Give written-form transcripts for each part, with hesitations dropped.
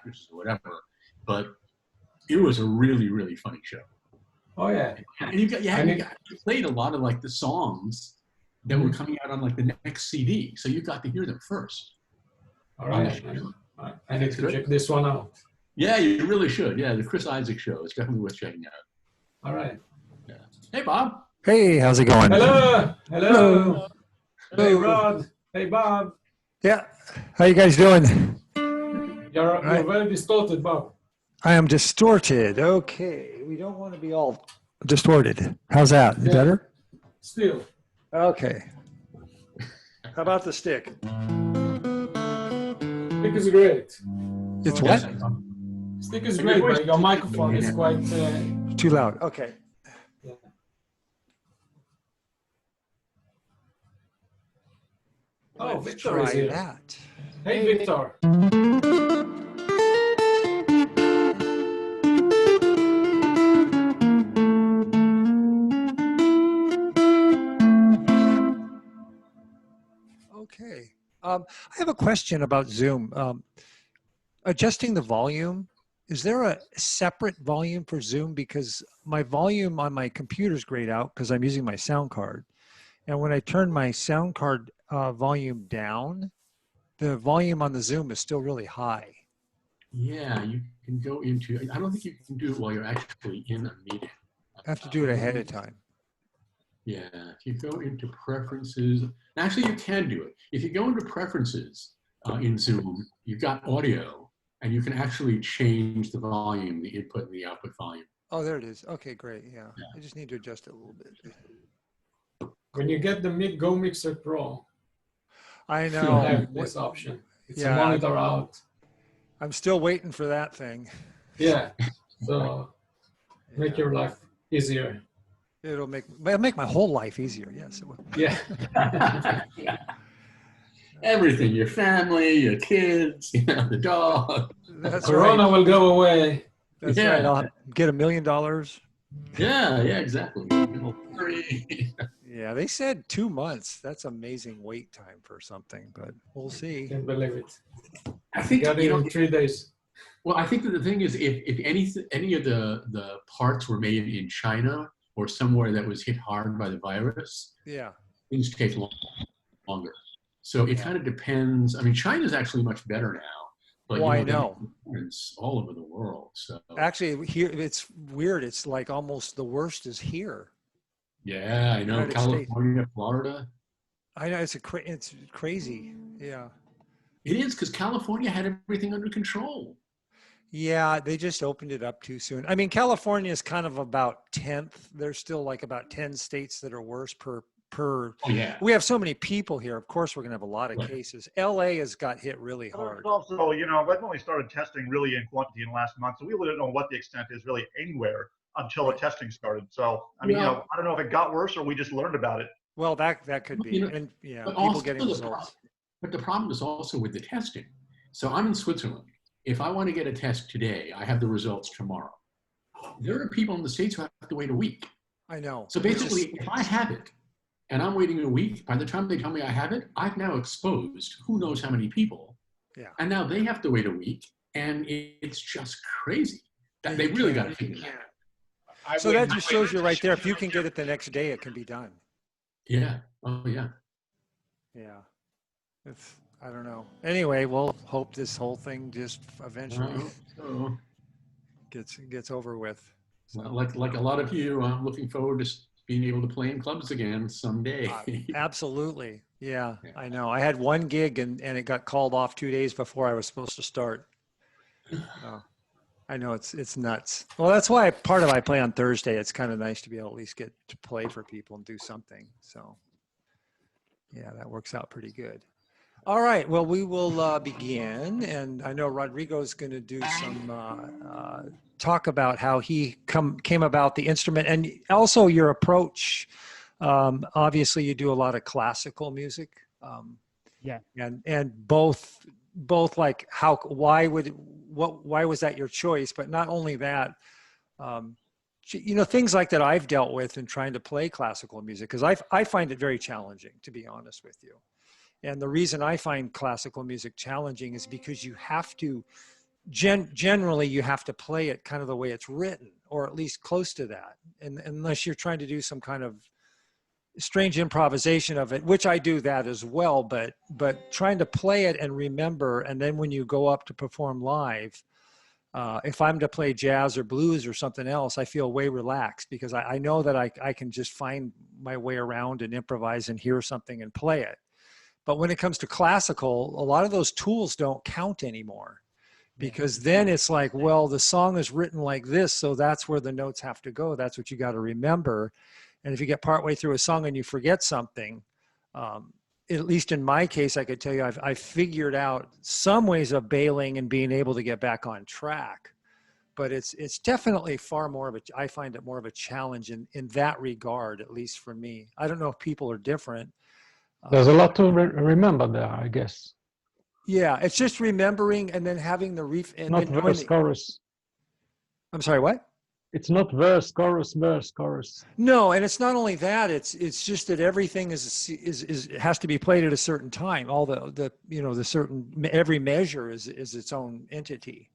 actresses or whatever. But it was a really, really funny show. Oh yeah. And you played a lot of like the songs that were coming out on like the next CD, so you got to hear them first. All right. I need to check this one out. Yeah, you really should. Yeah, the Chris Isaac show is definitely worth checking out. All right. Yeah. Hey, Bob. Hey, how's it going? Hello. Hello. Hey, Rod. Hey, Bob. Yeah. How you guys doing? You're very distorted, Bob. I am distorted. Okay. We don't want to be all distorted. How's that? Is better? Still. Okay. How about the stick? Stick is great. It's what? Stick is great, but your microphone is quite... Too loud. Okay. Yeah. Oh, Victor is here. That. Hey, Victor. Okay. I have a question about Zoom. Adjusting the volume, is there a separate volume for Zoom? Because my volume on my computer is grayed out because I'm using my sound card. And when I turn my sound card volume down, the volume on the Zoom is still really high. Yeah, you can go into, I don't think you can do it while you're actually in a meeting. I have to do it ahead of time. Yeah, if you go into preferences, actually you can do it. If you go into preferences in Zoom, you've got audio and you can actually change the volume, the input and the output volume. Oh, there it is. Okay, great. Yeah. I just need to adjust it a little bit. When you get the Go Mixer Pro, I you know. have this option. It's a monitor out. I'm still waiting for that thing. Yeah. So make your life easier. It'll make my whole life easier. Yes, it will. Yeah. Yeah. Everything, your family, your kids, the dog. That's Corona will go away. That's right. I'll get $1 million. Yeah, exactly. Yeah, they said 2 months. That's amazing wait time for something, but we'll see. Can't believe it. I think got it in 3 days. Well, I think that the thing is, if any of the parts were made in China or somewhere that was hit hard by the virus, things take longer. So it kind of depends. I mean, China's actually much better now. But, I know. It's all over the world. So actually, here it's weird. It's like almost the worst is here. Yeah, I know. United California, Florida. I know it's crazy. Yeah. It is because California had everything under control. Yeah, they just opened it up too soon. I mean, California is kind of about 10th. There's still like about 10 states that are worse per. Oh, yeah. We have so many people here. Of course, we're going to have a lot of cases. LA has got hit really hard. Also, we've only started testing really in quantity in the last month, so we really don't know what the extent is really anywhere until the testing started. So, I mean, I don't know if it got worse or we just learned about it. Well, that could be. And people getting results. But the problem is also with the testing. So I'm in Switzerland. If I want to get a test today, I have the results tomorrow. There are people in the States who have to wait a week. I know. So basically, if I have it, and I'm waiting a week, by the time they tell me I have it, I've now exposed who knows how many people. Yeah. And now they have to wait a week, and it's just crazy. They really got to figure that out. So that just shows you right there, if you can get it the next day, it can be done. Yeah. Oh, yeah. Yeah. I don't know. Anyway, we'll hope this whole thing just eventually gets over with. So. Like a lot of you, I'm looking forward to being able to play in clubs again someday. Absolutely. Yeah, I know. I had one gig and it got called off 2 days before I was supposed to start. I know it's nuts. Well, that's why I play on Thursday. It's kind of nice to be able to at least get to play for people and do something. So yeah, that works out pretty good. All right. Well, we will begin. And I know Rodrigo's going to do some talk about how he came about the instrument and also your approach. Obviously, you do a lot of classical music. And both like why was that your choice? But not only that, things like that I've dealt with in trying to play classical music, because I find it very challenging, to be honest with you. And the reason I find classical music challenging is because you have to generally you have to play it kind of the way it's written, or at least close to that. And unless you're trying to do some kind of strange improvisation of it, which I do that as well, but trying to play it and remember, and then when you go up to perform live, if I'm to play jazz or blues or something else, I feel way relaxed because I know that I can just find my way around and improvise and hear something and play it. But when it comes to classical, a lot of those tools don't count anymore, because then it's like, well, the song is written like this, so that's where the notes have to go. That's what you got to remember. And if you get partway through a song and you forget something, at least in my case, I could tell you I've figured out some ways of bailing and being able to get back on track. But it's definitely far more of I find it more of a challenge in that regard, at least for me. I don't know if people are different. There's a lot to remember there, I guess. Yeah, it's just remembering and then having the Not verse, chorus. I'm sorry, what? It's not verse, chorus, verse, chorus. No, and it's not only that. It's just that everything has to be played at a certain time. All the certain, every measure is its own entity.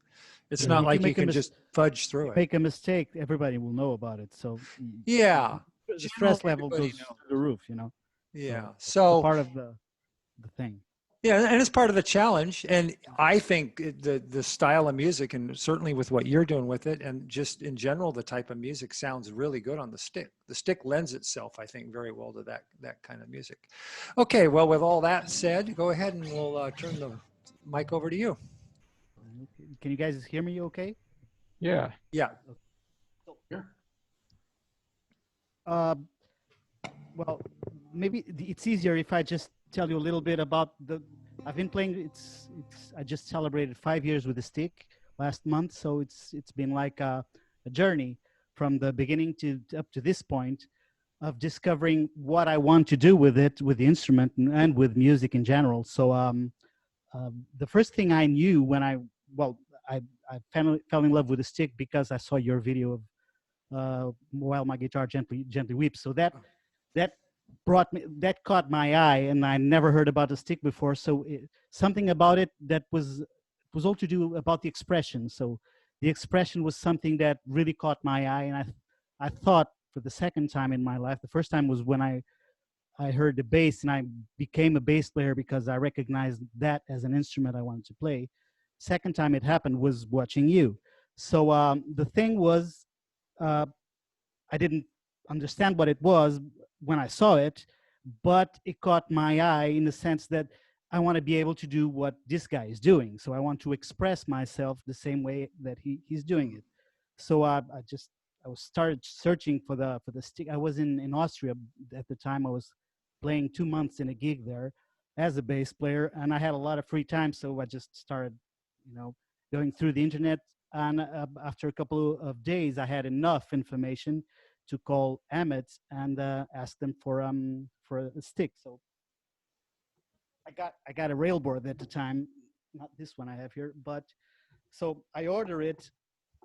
It's not like you can just fudge through it. Make a mistake, everybody will know about it. So yeah, the stress level goes through the roof. Yeah, so part of the thing. Yeah, and it's part of the challenge. And I think the style of music, and certainly with what you're doing with it, and just in general, the type of music sounds really good on the stick. The stick lends itself, I think, very well to that kind of music. Okay, well, with all that said, go ahead and we'll turn the mic over to you. Can you guys hear me okay? Yeah. Yeah. Well, maybe it's easier if I just tell you a little bit about I've been playing. I just celebrated 5 years with the stick last month, so it's been like a journey from the beginning up to this point of discovering what I want to do with it, with the instrument and with music in general. So the first thing I knew when I fell in love with the stick because I saw your video of While My Guitar Gently Weeps. So that caught my eye, and I never heard about the stick before. So something about it that was all to do about the expression. So the expression was something that really caught my eye, and I thought for the second time in my life. The first time was when I heard the bass, and I became a bass player because I recognized that as an instrument I wanted to play. Second time it happened was watching you. So the thing was, I didn't understand what it was when I saw it, but it caught my eye in the sense that I want to be able to do what this guy is doing. So I want to express myself the same way that he's doing it. So I started searching for the stick. I was in Austria at the time. I was playing 2 months in a gig there as a bass player, and I had a lot of free time. So I just started, going through the internet. And after a couple of days, I had enough information to call Emmett and ask them for a stick. So I got a railboard at the time, not this one I have here, but so I ordered it.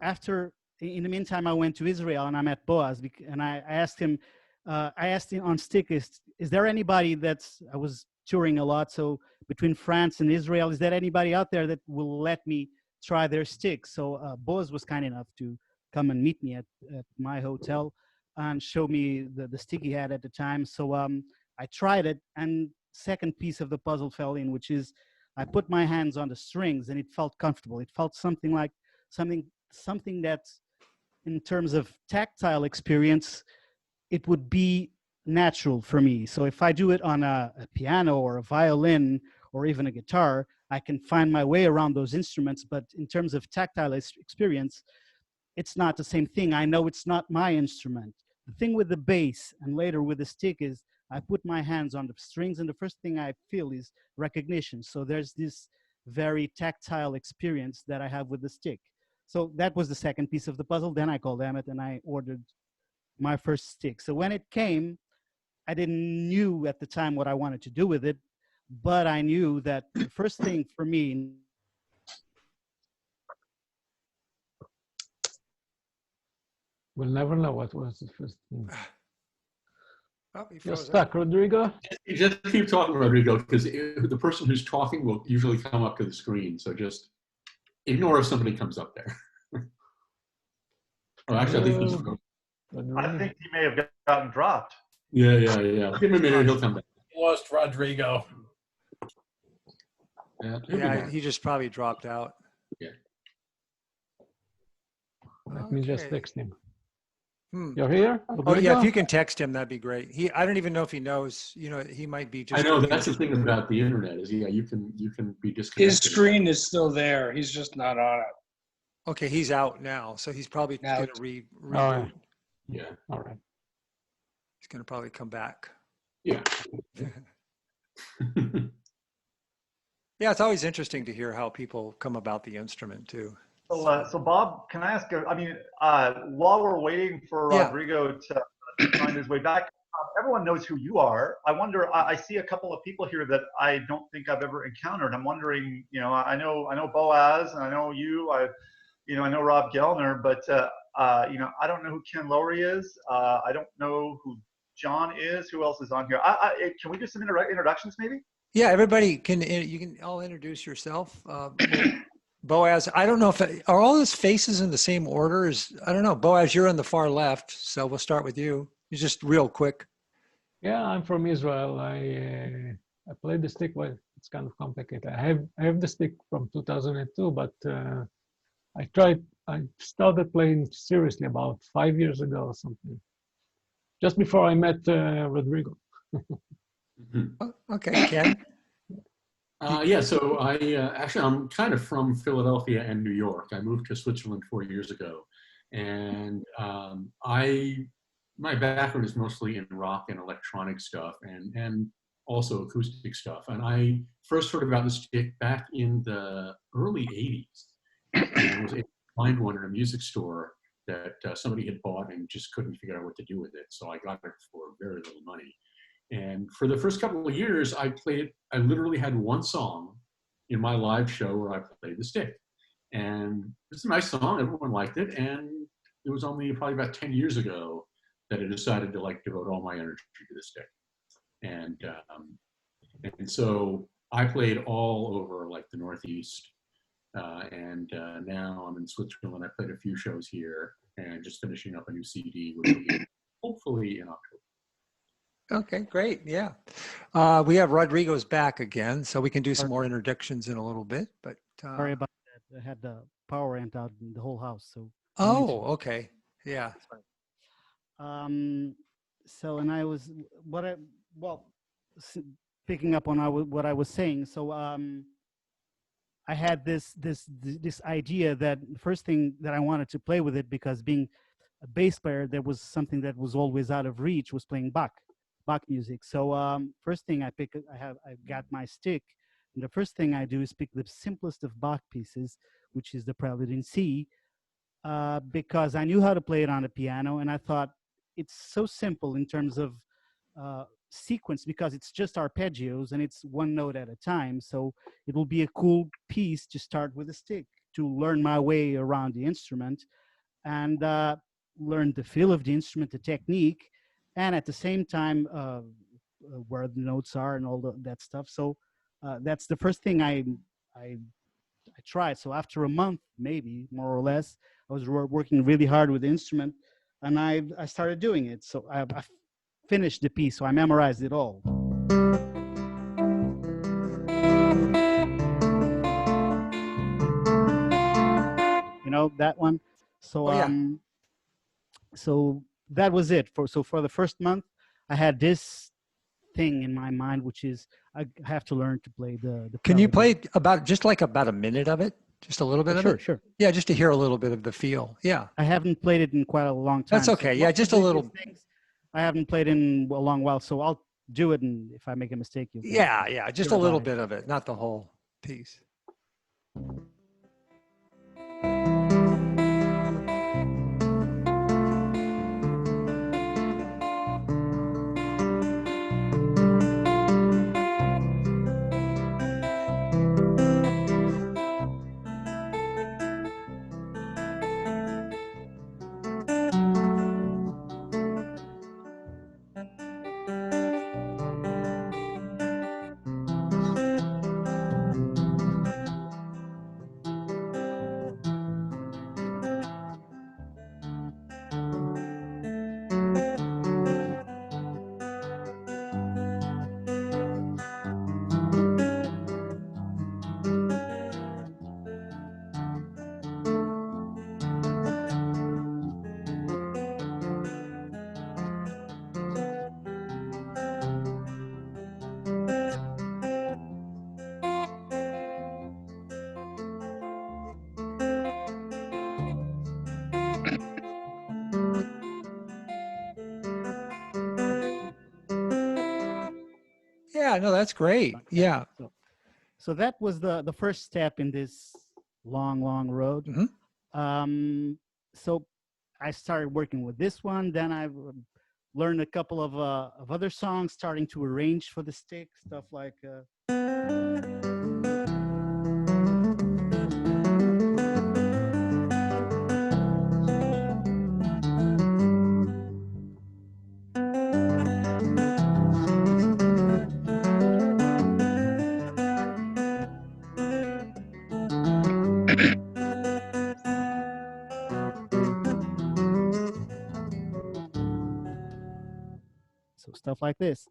After, in the meantime, I went to Israel and I met Boaz, and I asked him on stick, is there anybody I was touring a lot, so between France and Israel, is there anybody out there that will let me try their stick? So Boaz was kind enough to come and meet me at my hotel and show me the stick he had at the time. So I tried it, and second piece of the puzzle fell in, which is I put my hands on the strings and it felt comfortable. It felt something like something that, in terms of tactile experience, it would be natural for me. So if I do it on a piano or a violin or even a guitar, I can find my way around those instruments. But in terms of tactile experience, it's not the same thing. I know it's not my instrument. The thing with the bass and later with the stick is I put my hands on the strings, and the first thing I feel is recognition. So there's this very tactile experience that I have with the stick. So that was the second piece of the puzzle. Then I called Emmett and I ordered my first stick. So when it came, I didn't knew at the time what I wanted to do with it, but I knew that the first thing for me. We'll never know what was the first thing. Oh, You're stuck, Rodrigo. You just keep talking, Rodrigo, because the person who's talking will usually come up to the screen. So just. Ignore if somebody comes up there. Oh, actually, I think he's. I think he may have gotten dropped. Yeah. Give him a minute, he'll come back. Lost Rodrigo. Yeah, he just probably dropped out. Yeah. Let me just text him. Hmm. You're here? Oh yeah, if you can text him, that'd be great. I don't even know if he knows. He might be just. I know that's the thing about the internet is you can be disconnected. His screen is still there. He's just not on it. Okay, he's out now, so he's probably going to reboot. Yeah. All right. He's going to probably come back. Yeah. Yeah, it's always interesting to hear how people come about the instrument too. So Bob, can I ask? While we're waiting for Rodrigo to find his way back, everyone knows who you are. I wonder. I see a couple of people here that I don't think I've ever encountered. I'm wondering. I know Boaz, and I know you. I know Rob Gellner, but I don't know who Ken Lowry is. I don't know who John is. Who else is on here? Can we do some introductions, maybe? Yeah, everybody you can all introduce yourself. Boaz, I don't know are all his faces in the same order? I don't know. Boaz, you're on the far left, so we'll start with you. Just real quick. Yeah, I'm from Israel. I played the stick. Well, it's kind of complicated. I have the stick from 2002, but I started playing seriously about 5 years ago or something, just before I met Rodrigo. Okay, Ken. So I'm kind of from Philadelphia and New York. I moved to Switzerland 4 years ago, and my background is mostly in rock and electronic stuff, and also acoustic stuff. And I first heard about the stick back in the early '80s, and was able to find one in a music store that somebody had bought and just couldn't figure out what to do with it. So I got it for very little money. And for the first couple of years, I literally had one song in my live show where I played the stick. And it's a nice song, everyone liked it. And it was only probably about 10 years ago that I decided to devote all my energy to the stick. And so I played all over the Northeast. And now I'm in Switzerland. I played a few shows here and just finishing up a new CD, which will be hopefully in October. Okay, great. Yeah. We have Rodrigo's back again, so we can do some more introductions in a little bit. But sorry about that. I had the power went out in the whole house. So. Oh, okay. Yeah. So, and I was picking up on what I was saying. So, I had this idea that the first thing that I wanted to play with it, because being a bass player, there was something that was always out of reach, was playing Bach music. So first thing I got my stick, and the first thing I do is pick the simplest of Bach pieces, which is the Prelude in C, because I knew how to play it on the piano, and I thought it's so simple in terms of sequence, because it's just arpeggios and it's one note at a time. So it will be a cool piece to start with a stick, to learn my way around the instrument and learn the feel of the instrument, the technique, and at the same time where the notes are and all that stuff. So that's the first thing I tried. So after a month, maybe more or less, I was working really hard with the instrument, and I started doing it. So I finished the piece, so I memorized it all. That one. So so that was it. For the first month, I had this thing in my mind, which is I have to learn to play the Can you play about a minute of it? Just a little bit of it? Sure. Yeah, just to hear a little bit of the feel. Yeah. I haven't played it in quite a long time. That's okay. So yeah, just a little. Things I haven't played in a long while, so I'll do it, and if I make a mistake, you'll just a little bit of it, not the whole piece. no, that's great. Yeah. So that was the first step in this long road. So I started working with this one. Then I learned a couple of other songs, starting to arrange for the stick, stuff like. So stuff like this.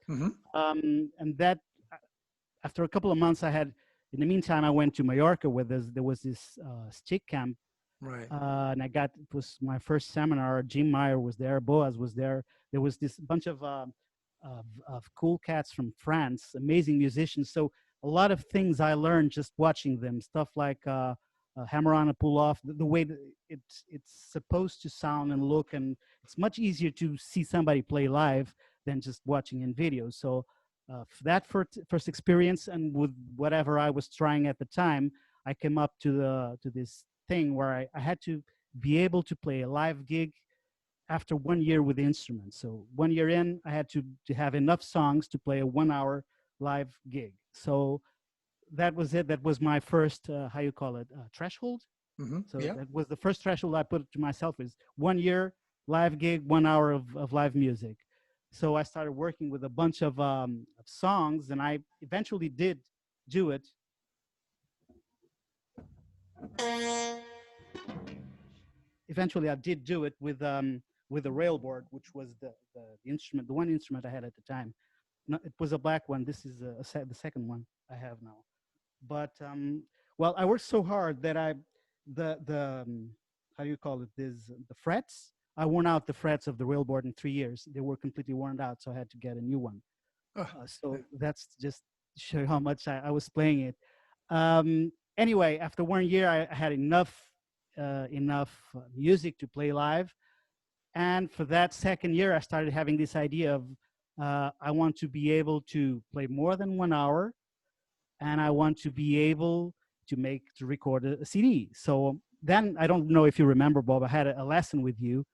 And that, after a couple of months, in the meantime, I went to Mallorca where there was this stick camp. Right. And it was my first seminar. Jim Meyer was there, Boaz was there. There was this bunch of cool cats from France, amazing musicians. So a lot of things I learned just watching them, stuff like hammer on a pull off, the way that it's supposed to sound and look, and it's much easier to see somebody play live than just watching in videos. So for that first experience, and with whatever I was trying at the time, I came up to this thing where I had to be able to play a live gig after 1 year with the instrument. So 1 year in, I had to have enough songs to play a 1 hour live gig. So that was it. That was my first, how you call it, threshold. So that was the first threshold I put to myself, is 1 year live gig, 1 hour of live music. So I started working with a bunch of songs, and I eventually did do it. Eventually, I did do it with a railboard, which was the instrument, the one instrument I had at the time. No, it was a black one. This is the second one I have now. But well, I worked so hard that how do you call it? The frets. I worn out the frets of the railboard in 3 years. They were completely worn out, so I had to get a new one. So that's just to show you how much I was playing it. Anyway, after 1 year, I had enough music to play live. And for that second year, I started having this idea of I want to be able to play more than 1 hour, and I want to be able to record a CD. So then, I don't know if you remember, Bob, I had a lesson with you,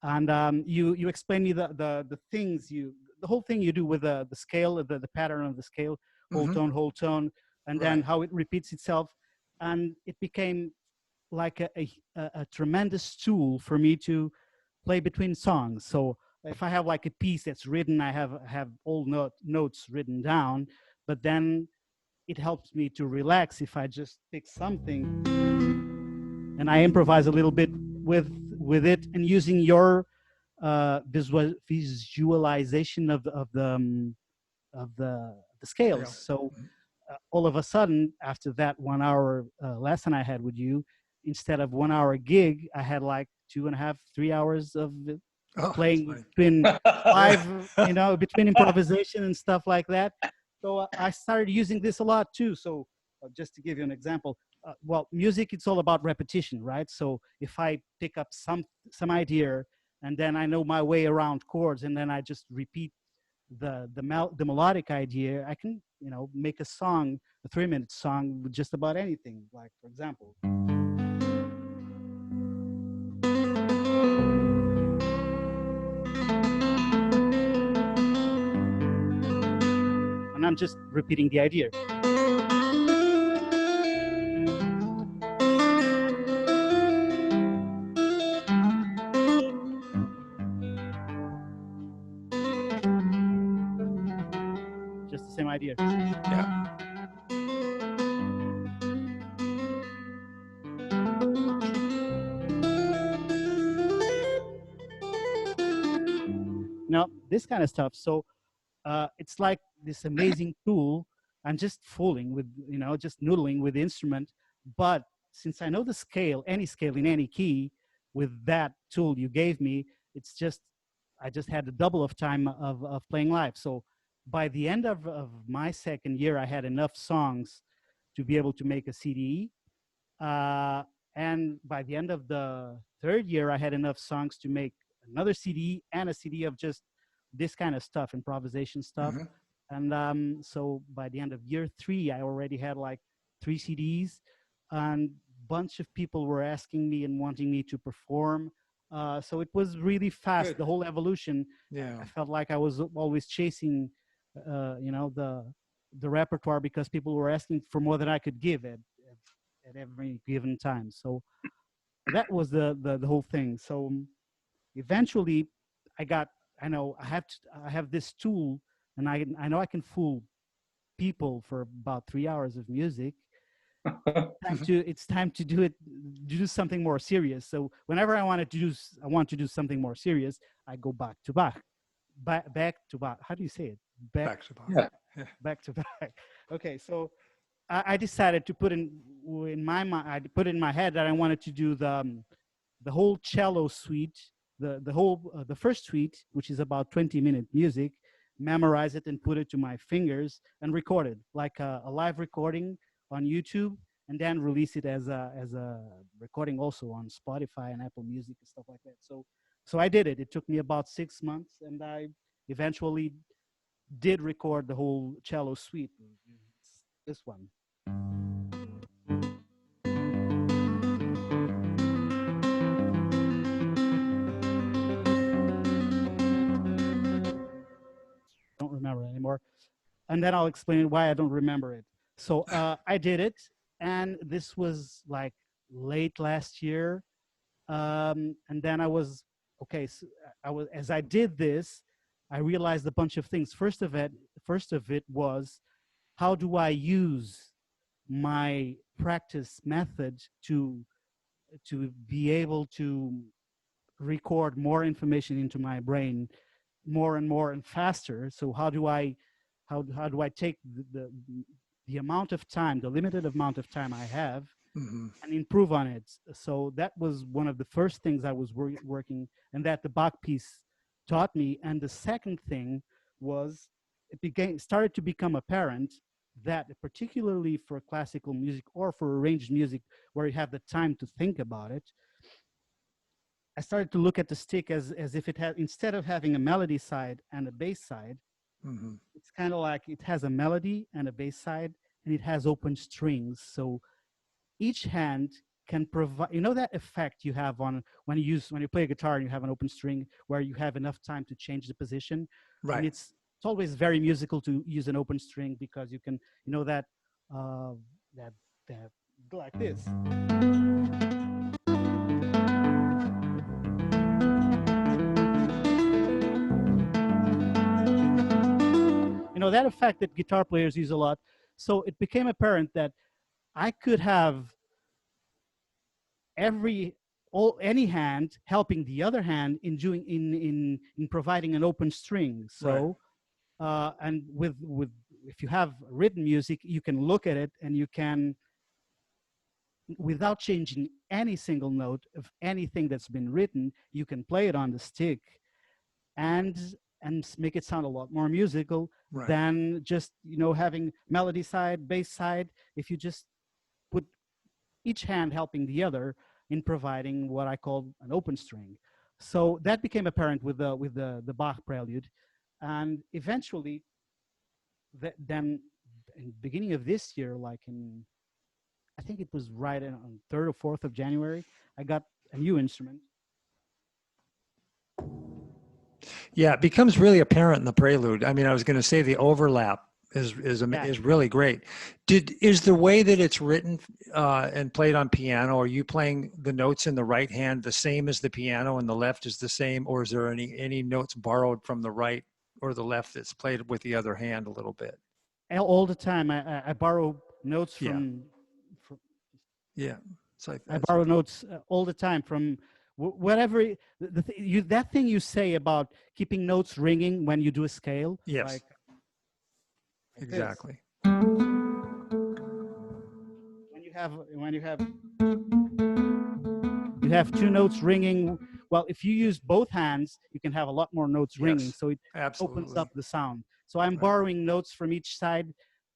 and you explained me the things the whole thing you do with the scale, the pattern of the scale, whole tone, and then how it repeats itself, and it became like a tremendous tool for me to play between songs. So if I have like a piece that's written, I have all notes written down, but then it helps me to relax if I just pick something and I improvise a little bit with it, and using your visualization of the scales. So all of a sudden, after that 1 hour lesson I had with you, instead of 1 hour gig, I had like 2.5, 3 hours of playing between live, between improvisation and stuff like that. So I started using this a lot too. So just to give you an example, well, music, it's all about repetition, right? So if I pick up some idea, and then I know my way around chords, and then I just repeat the melodic idea, I can make a song, a 3-minute song with just about anything. Like, for example, and I'm just repeating the idea. Just the same idea. Yeah. This kind of stuff. So it's like this amazing tool. I'm just fooling with, just noodling with the instrument. But since I know the scale, any scale in any key, with that tool you gave me, I just had a double of time of playing live. So by the end of my second year, I had enough songs to be able to make a CD. And by the end of the third year, I had enough songs to make another CD, and a CD of just this kind of stuff, improvisation stuff. And so by the end of year 3, I already had like 3 CDs, and bunch of people were asking me and wanting me to perform. So it was really fast. Good. The whole evolution. Yeah. I felt like I was always chasing, the repertoire, because people were asking for more than I could give at every given time. So that was the whole thing. So eventually, I have this tool, and I know I can fool people for about 3 hours of music. It's time to do something more serious. So whenever I want to do something more serious, I go back to back. Back to back. How do you say it? Back to back. Yeah. Back to back. Okay, so I decided to put in my mind. I put in my head that I wanted to do the whole cello suite, the first suite, which is about 20-minute music, memorize it and put it to my fingers and record it like a live recording on YouTube, and then release it as a recording also on Spotify and Apple Music and stuff like that. So I did it. It took me about 6 months, and I eventually did record the whole cello suite. This one. Don't remember anymore, and then I'll explain why I don't remember it. So I did it, and this was like late last year, and then I was okay. So as I did this, I realized a bunch of things. First of it was, how do I use my practice method to be able to record more information into my brain more and more and faster. So how do I take the amount of time, the limited amount of time I have, and improve on it? So that was one of the first things I was working, and that the Bach piece taught me. And the second thing was, started to become apparent that, particularly for classical music or for arranged music, where you have the time to think about it, I started to look at the stick as if it had, instead of having a melody side and a bass side, it's kind of like it has a melody and a bass side, and it has open strings. So each hand can provide, that effect you have on when you play a guitar and you have an open string where you have enough time to change the position. Right. And it's always very musical to use an open string, because you can, that like this. That effect that guitar players use a lot. So it became apparent that I could have any hand helping the other hand in providing an open string. So and with if you have written music, you can look at it and you can, without changing any single note of anything that's been written, you can play it on the stick and make it sound a lot more musical than just having melody side, bass side. If you just put each hand helping the other in providing what I call an open string. So that became apparent with the Bach prelude, and eventually, then in the beginning of this year, like I think it was right on 3rd or 4th of January, I got a new instrument. Yeah, it becomes really apparent in the prelude. I mean, I was going to say the overlap is really great. Is the way that it's written and played on piano, are you playing the notes in the right hand the same as the piano and the left is the same, or is there any notes borrowed from the right or the left that's played with the other hand a little bit? All the time, I borrow notes from. Yeah, so I borrow notes all the time from whatever that thing you say about keeping notes ringing when you do a scale. Yes, like exactly. When you have two notes ringing. Well, if you use both hands, you can have a lot more notes ringing. So it opens up the sound. So I'm borrowing notes from each side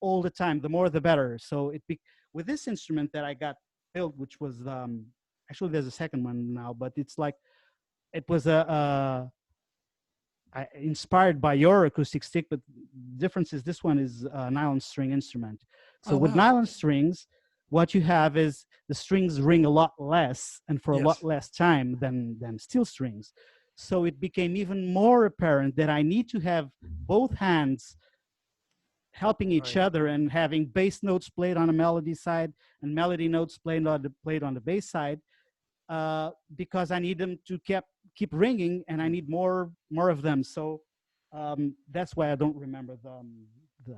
all the time. The more, the better. So with this instrument that I got built, which was actually there's a second one now, but it's like it was a inspired by your acoustic stick, but the difference is this one is a nylon string instrument. So with nylon strings, what you have is the strings ring a lot less and for a lot less time than steel strings. So it became even more apparent that I need to have both hands helping each other and having bass notes played on the melody side and melody notes played on the bass side, because I need them to keep ringing, and I need more of them. So that's why I don't remember the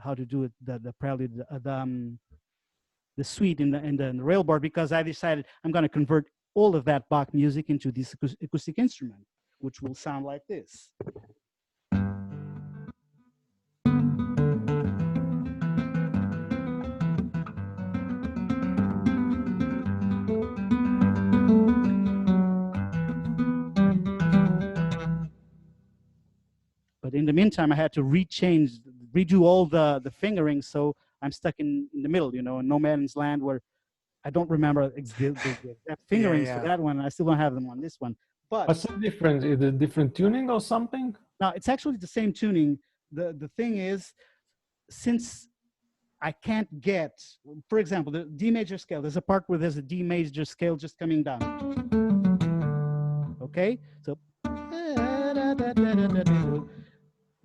how to do it, the prelude, the suite in the railboard, because I decided I'm going to convert all of that Bach music into this acoustic instrument, which will sound like this. But in the meantime, I had to redo all the fingering, so I'm stuck in the middle, in no man's land, where I don't remember the exact fingerings for that one. I still don't have them on this one. But what's the difference? Is it different tuning or something? No, it's actually the same tuning. The thing is, since I can't get, for example, the D major scale, there's a part where there's a D major scale just coming down. Okay, so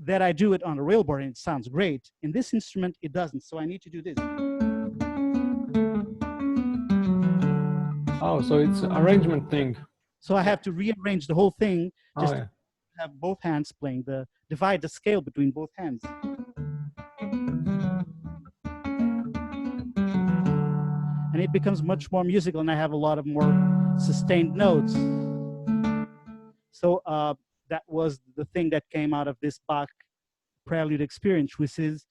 that I do it on the railboard and it sounds great. In this instrument, it doesn't. So I need to do this. Oh, so it's an arrangement thing. So I have to rearrange the whole thing, just to have both hands playing, divide the scale between both hands. And it becomes much more musical, and I have a lot of more sustained notes. So that was the thing that came out of this Bach prelude experience, which is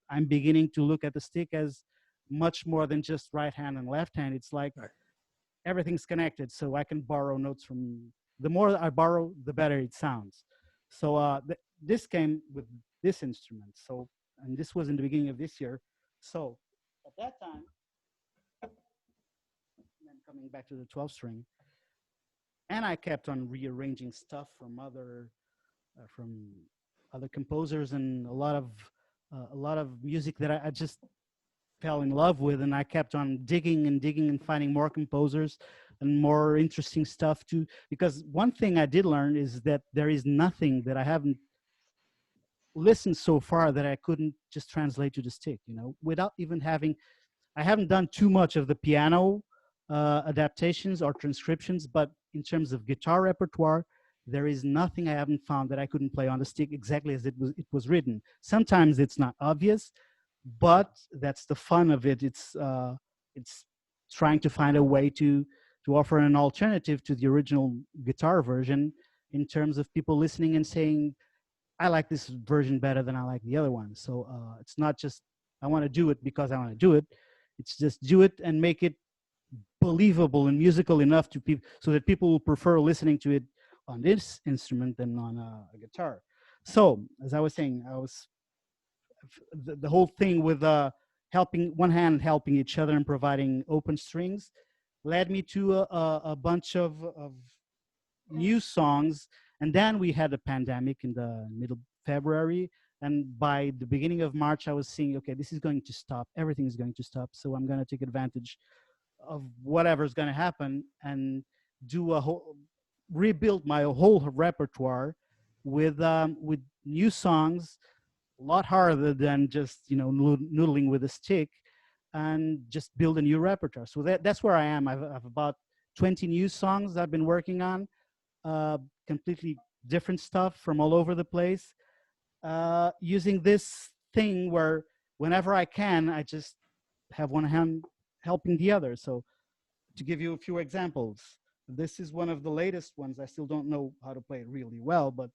I'm beginning to look at the stick as much more than just right hand and left hand. It's like everything's connected, so I can borrow notes from. The more I borrow, the better it sounds. So this came with this instrument. So, and this was in the beginning of this year. So at that time, and then coming back to the 12 string, and I kept on rearranging stuff from other composers, and a lot of music that I just fell in love with, and I kept on digging and finding more composers and more interesting stuff too. Because one thing I did learn is that there is nothing that I haven't listened so far that I couldn't just translate to the stick, without even having. I haven't done too much of the piano adaptations or transcriptions, but in terms of guitar repertoire, there is nothing I haven't found that I couldn't play on the stick exactly as it was written. Sometimes it's not obvious, but that's the fun of it. It's trying to find a way to offer an alternative to the original guitar version, in terms of people listening and saying, I like this version better than I like the other one. So it's not just I want to do it because I want to do it. It's just do it and make it believable and musical enough to people, so that people will prefer listening to it on this instrument than on a guitar. So as I was saying, the whole thing with helping one hand helping each other and providing open strings led me to a bunch of new songs. And then we had a pandemic in the middle of February, and by the beginning of March I was seeing, okay, this is going to stop, everything is going to stop, so I'm going to take advantage of whatever's going to happen and rebuild my whole repertoire with new songs, a lot harder than just noodling with a stick, and just build a new repertoire. So that's where I am. I've about 20 new songs I've been working on, completely different stuff from all over the place, using this thing where whenever I can, I just have one hand helping the other. So to give you a few examples, this is one of the latest ones. I still don't know how to play it really well, but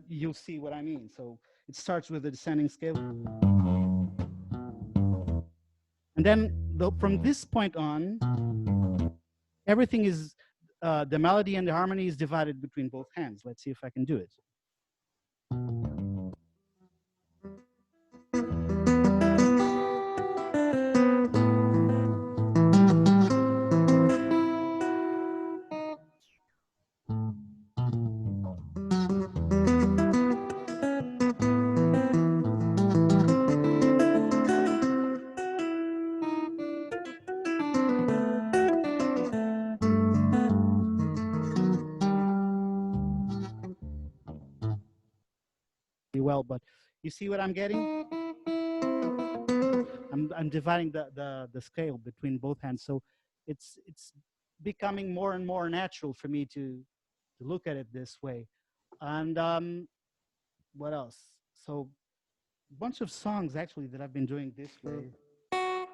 you'll see what I mean. So it starts with a descending scale. And then from this point on, everything is, the melody and the harmony is divided between both hands. Let's see if I can do it. well, but you see what I'm getting? I'm dividing the scale between both hands, so it's becoming more and more natural for me to look at it this way. And what else? So a bunch of songs actually that I've been doing this way. Let's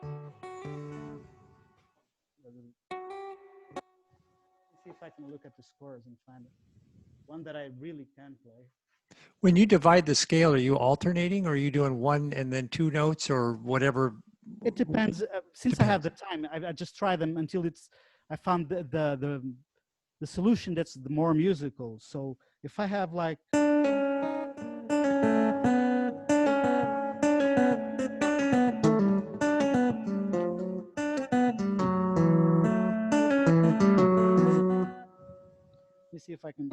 see if I can look at the scores and find one that I really can play. When you divide the scale, are you alternating, or are you doing one and then two notes, or whatever? It depends. Since I have the time, I just try them until I found the solution that's the more musical. So if I have like, let me see if I can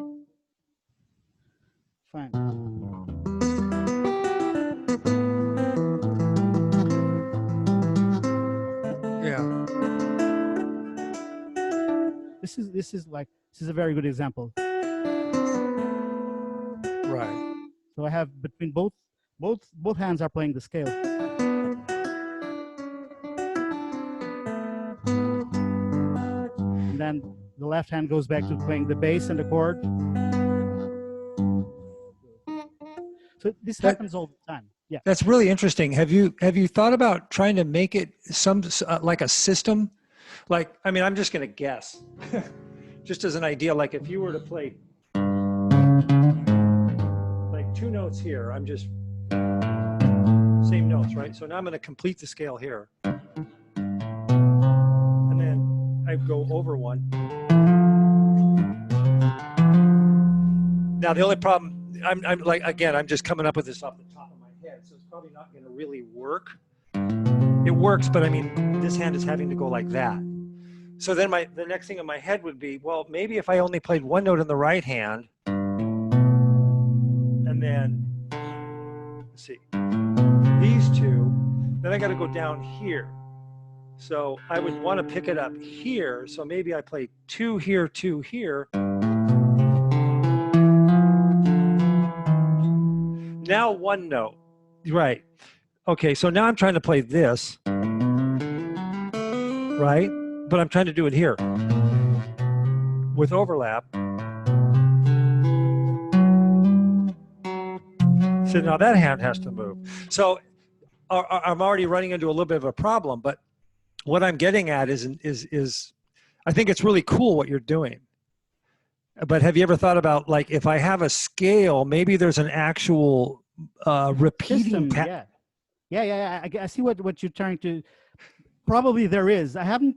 find it. Yeah. This is a very good example. Right. So I have between both hands are playing the scale. And then the left hand goes back to playing the bass and the chord. So this happens all the time. Yeah. That's really interesting. Have you thought about trying to make it some like a system? Like, I mean, I'm just going to guess, just as an idea. Like, if you were to play like two notes here, I'm just same notes, right? So now I'm going to complete the scale here, and then I go over one. Now the only problem, I'm like, again, I'm just coming up with this off the top of my head, so it's probably not going to really work. It works, but I mean, this hand is having to go like that. So then the next thing in my head would be, well, maybe if I only played one note in the right hand, and then, let's see, these two, then I got to go down here. So I would want to pick it up here. So maybe I play two here, two here. Now one note, right. Okay, so now I'm trying to play this, right? But I'm trying to do it here with overlap. So now that hand has to move. So I'm already running into a little bit of a problem, but what I'm getting at is I think it's really cool what you're doing. But have you ever thought about, like, if I have a scale, maybe there's an actual repeating pattern? Yeah. I see what you're trying to. Probably there is. I haven't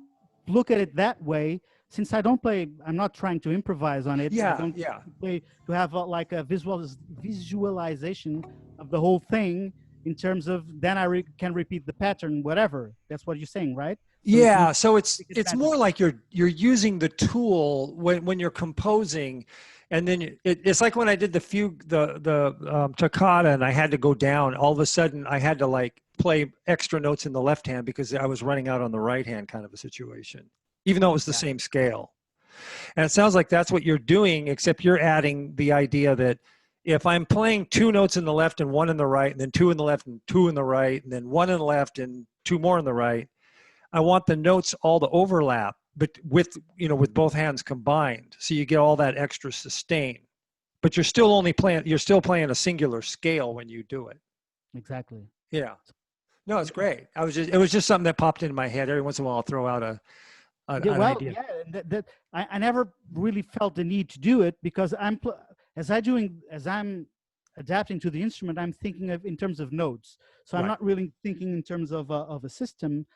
looked at it that way since I don't play. I'm not trying to improvise on it. Yeah, I don't yeah. play to have like a visualization of the whole thing in terms of then I can repeat the pattern, whatever. That's what you're saying, right? So yeah, so it's more like you're using the tool when you're composing, and then it's like when I did the fugue, the toccata, and I had to go down. All of a sudden, I had to like play extra notes in the left hand because I was running out on the right hand, kind of a situation, even though it was the same scale. And it sounds like that's what you're doing, except you're adding the idea that if I'm playing two notes in the left and one in the right, and then two in the left and two in the right, and then one in the left and two more in the right, I want the notes all to overlap, but with both hands combined, so you get all that extra sustain. But you're still playing a singular scale when you do it. Exactly. Yeah. No, it's great. It was just something that popped into my head. Every once in a while, I'll throw out an idea. Yeah. I never really felt the need to do it because as I'm adapting to the instrument, I'm thinking of in terms of notes. So I'm not really thinking in terms of a system.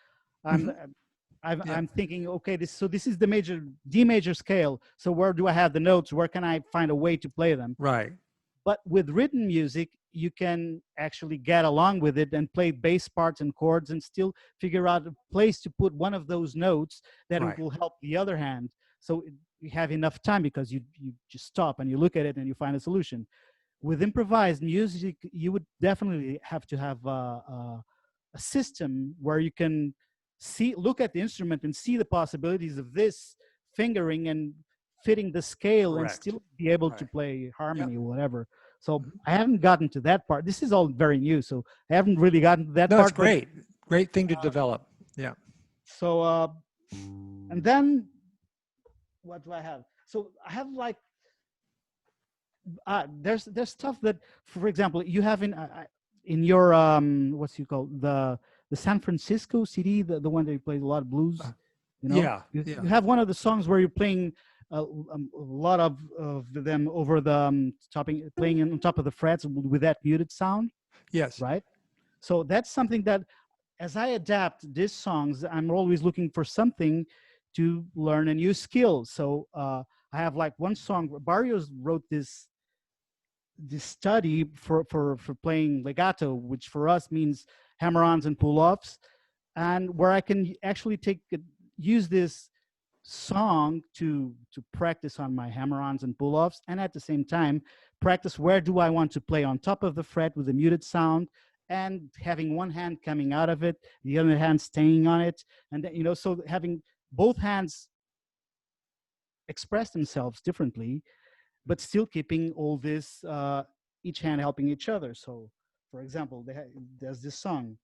I'm thinking, okay, this is the D major scale. So where do I have the notes? Where can I find a way to play them? Right. But with written music, you can actually get along with it and play bass parts and chords and still figure out a place to put one of those notes that will help the other hand. So you have enough time because you just stop and you look at it and you find a solution. With improvised music, you would definitely have to have a system where you can look at the instrument and see the possibilities of this fingering and fitting the scale and still be able to play harmony or whatever. So I haven't gotten to that part. This is all very new, so I haven't really gotten to that No, part. it's great. Great thing to develop. Yeah. So, and then what do I have? So I have like, there's stuff that, for example, you have in your what's you call the San Francisco CD, the one that you played a lot of blues. You know, Yeah, you have one of the songs where you're playing a lot of them over the playing on top of the frets with that muted sound. Yes. Right. So that's something that, as I adapt these songs, I'm always looking for something to learn a new skill. So I have like one song. Barrios wrote this study for playing legato, which for us means hammer-ons and pull-offs, and where I can actually use this song to practice on my hammer-ons and pull-offs, and at the same time practice where do I want to play on top of the fret with a muted sound, and having one hand coming out of it, the other hand staying on it, and so having both hands express themselves differently, but still keeping all this, each hand helping each other. So, for example, there's this song.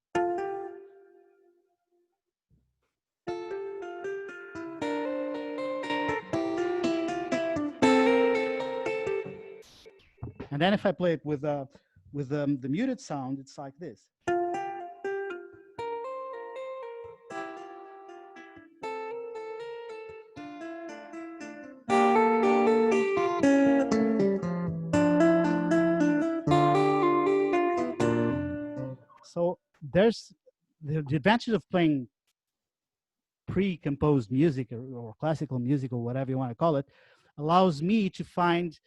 And then if I play it with the muted sound, it's like this. So there's the advantage of playing pre-composed music or classical music or whatever you want to call it, allows me to find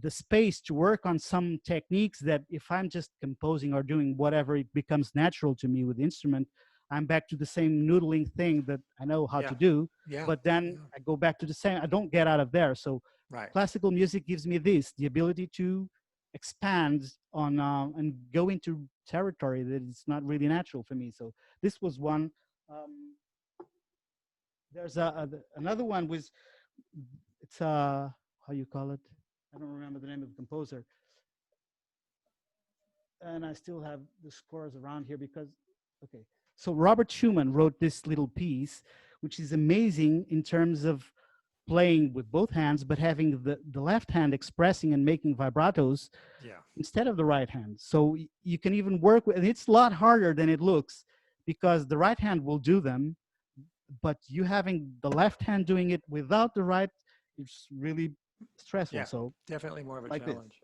the space to work on some techniques that if I'm just composing or doing whatever, it becomes natural to me with the instrument. I'm back to the same noodling thing that I know how to do, but then I go back to the same, I don't get out of there. So classical music gives me the ability to expand on and go into territory that is not really natural for me. So this was one. There's another one with, it's how you call it? I don't remember the name of the composer. And I still have the scores around here because, okay. So Robert Schumann wrote this little piece, which is amazing in terms of playing with both hands, but having the left hand expressing and making vibratos instead of the right hand. So you can even work with, and it's a lot harder than it looks because the right hand will do them, but you having the left hand doing it without the right, it's really stressful. Yeah, so definitely more of a like challenge. This.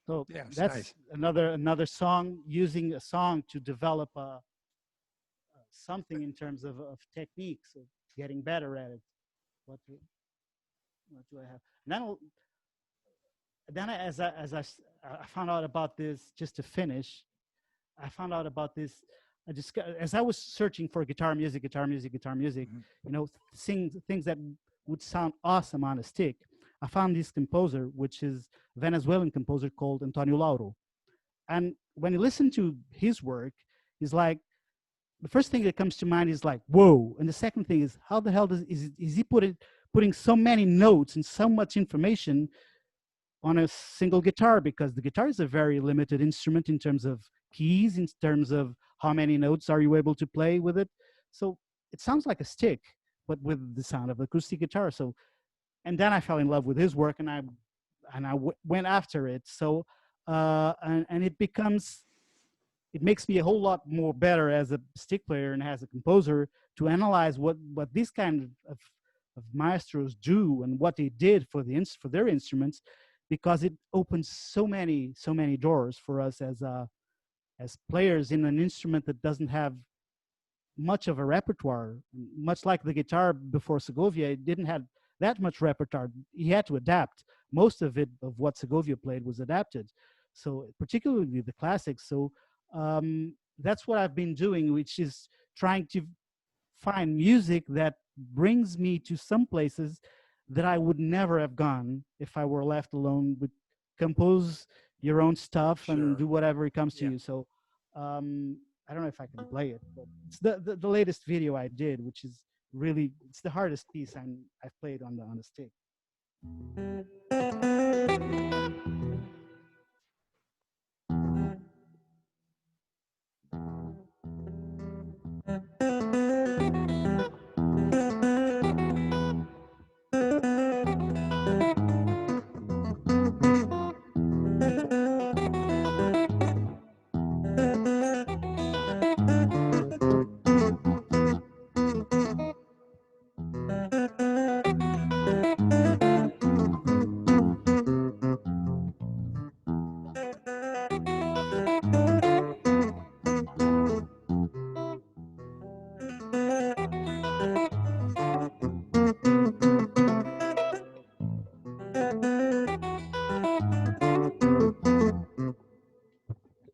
So that's nice. another song, using a song to develop something in terms of techniques, of getting better at it. What do I have? And then as I found out about this, just to finish, I found out about this. As I was searching for guitar music, things that would sound awesome on a stick. I found this composer, which is a Venezuelan composer called Antonio Lauro. And when you listen to his work, he's like, the first thing that comes to mind is like, whoa. And the second thing is, how the hell is he putting so many notes and so much information on a single guitar? Because the guitar is a very limited instrument in terms of keys, in terms of how many notes are you able to play with it. So it sounds like a stick, but with the sound of acoustic guitar. So, and then I fell in love with his work, and I went after it. So, and it becomes it makes me a whole lot more better as a stick player and as a composer to analyze what these kind of maestros do and what they did for their instruments, because it opens so many doors for us as players in an instrument that doesn't have much of a repertoire. Much like the guitar before Segovia, it didn't have that much repertoire. He had to adapt. Most of what Segovia played was adapted. So particularly the classics. So that's what I've been doing, which is trying to find music that brings me to some places that I would never have gone if I were left alone with compose your own stuff and do whatever it comes to you. So I don't know if I can play it, but it's the latest video I did, which is really, it's the hardest piece I've played on the stick.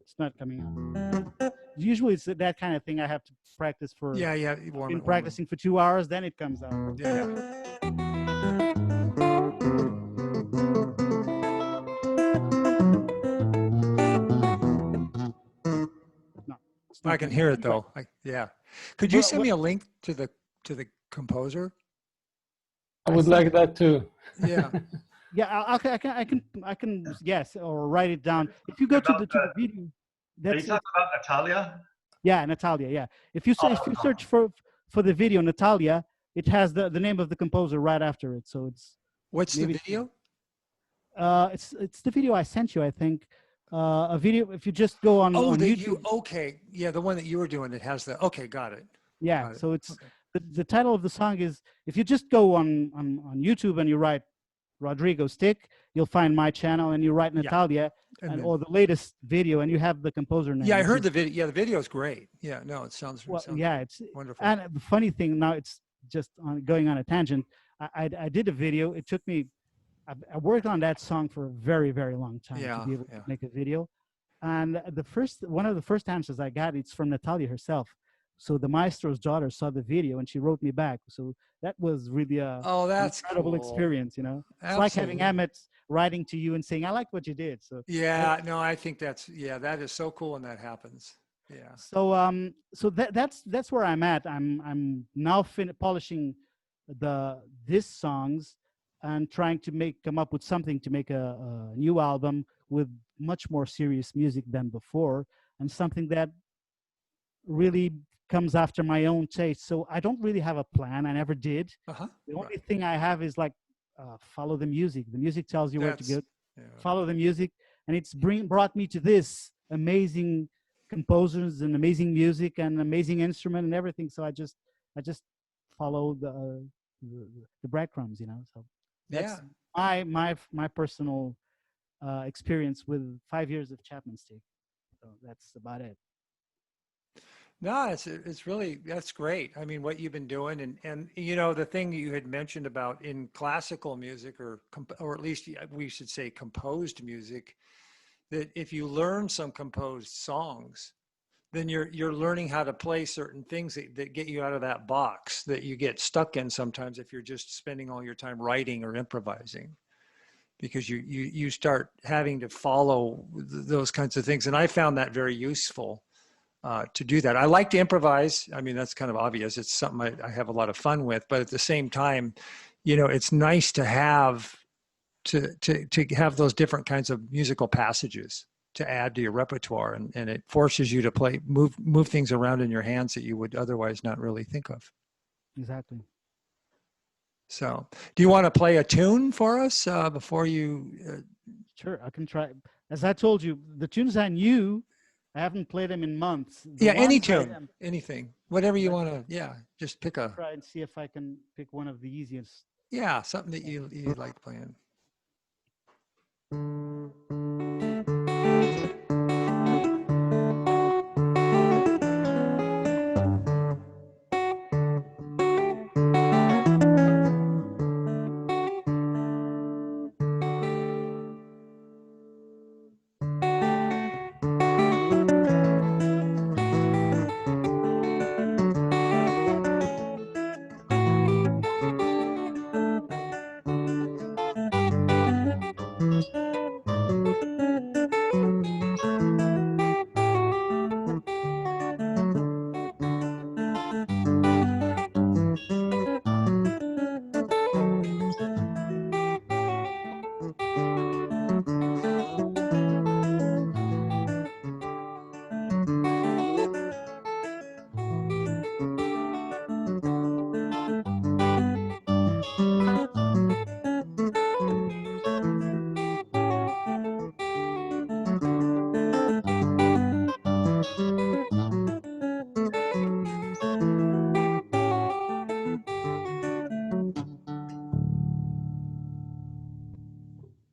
It's not coming out. Usually it's that kind of thing I have to practice for. I've been practicing for 2 hours, then it comes out. No, I can hear it though. Could you send me a link to the composer? I would like that too. Yeah. Yeah, I can yes, or write it down. If you go to the video, are you talking about Natalia? Yeah, Natalia. Yeah, if you search for the video Natalia, it has the name of the composer right after it. So it's what's the video? It's the video I sent you. I think a video. If you just go on YouTube. The one that you were doing. It has the got it. Yeah, got it. so it's the title of the song is, if you just go on YouTube and you write Rodrigo Stick, you'll find my channel, and you write Natalia or the latest video, and you have the composer name. Yeah, I heard the video. Yeah, the video is great. Yeah, no, it sounds it's wonderful. And the funny thing, now it's just going on a tangent. I did a video. It took me. I worked on that song for a very, very long time to be able to make a video. And one of the first answers I got, it's from Natalia herself. So the maestro's daughter saw the video and she wrote me back. So that was really that's incredible cool. experience, you know. Absolutely. It's like having Emmett writing to you and saying, "I like what you did." So I think that is so cool when that happens. Yeah. So that's where I'm at. I'm now polishing these songs and trying to come up with something to make a new album with much more serious music than before, and something that really comes after my own taste. So I don't really have a plan. I never did. The only thing I have is like follow the music. The music tells you where to go. Follow the music, and it's brought me to this amazing composers and amazing music and amazing instrument and everything. So I just follow the breadcrumbs, you know. So that's my personal experience with 5 years of Chapman Stick. So that's about it. No, it's really, that's great. I mean, what you've been doing, and you know, the thing you had mentioned about in classical music, or at least we should say composed music, that if you learn some composed songs, then you're learning how to play certain things that get you out of that box that you get stuck in sometimes if you're just spending all your time writing or improvising, because you start having to follow those kinds of things. And I found that very useful. To do that. I like to improvise. I mean, that's kind of obvious. It's something I have a lot of fun with, but at the same time, you know, it's nice to have those different kinds of musical passages to add to your repertoire, and it forces you to move things around in your hands that you would otherwise not really think of. Exactly. So, do you want to play a tune for us before you? Sure, I can try. As I told you, the tunes I knew, I haven't played them in months. Yeah, any tune, anything, whatever you want to. Yeah, just pick a. Try and see if I can pick one of the easiest. Yeah, something that you like playing.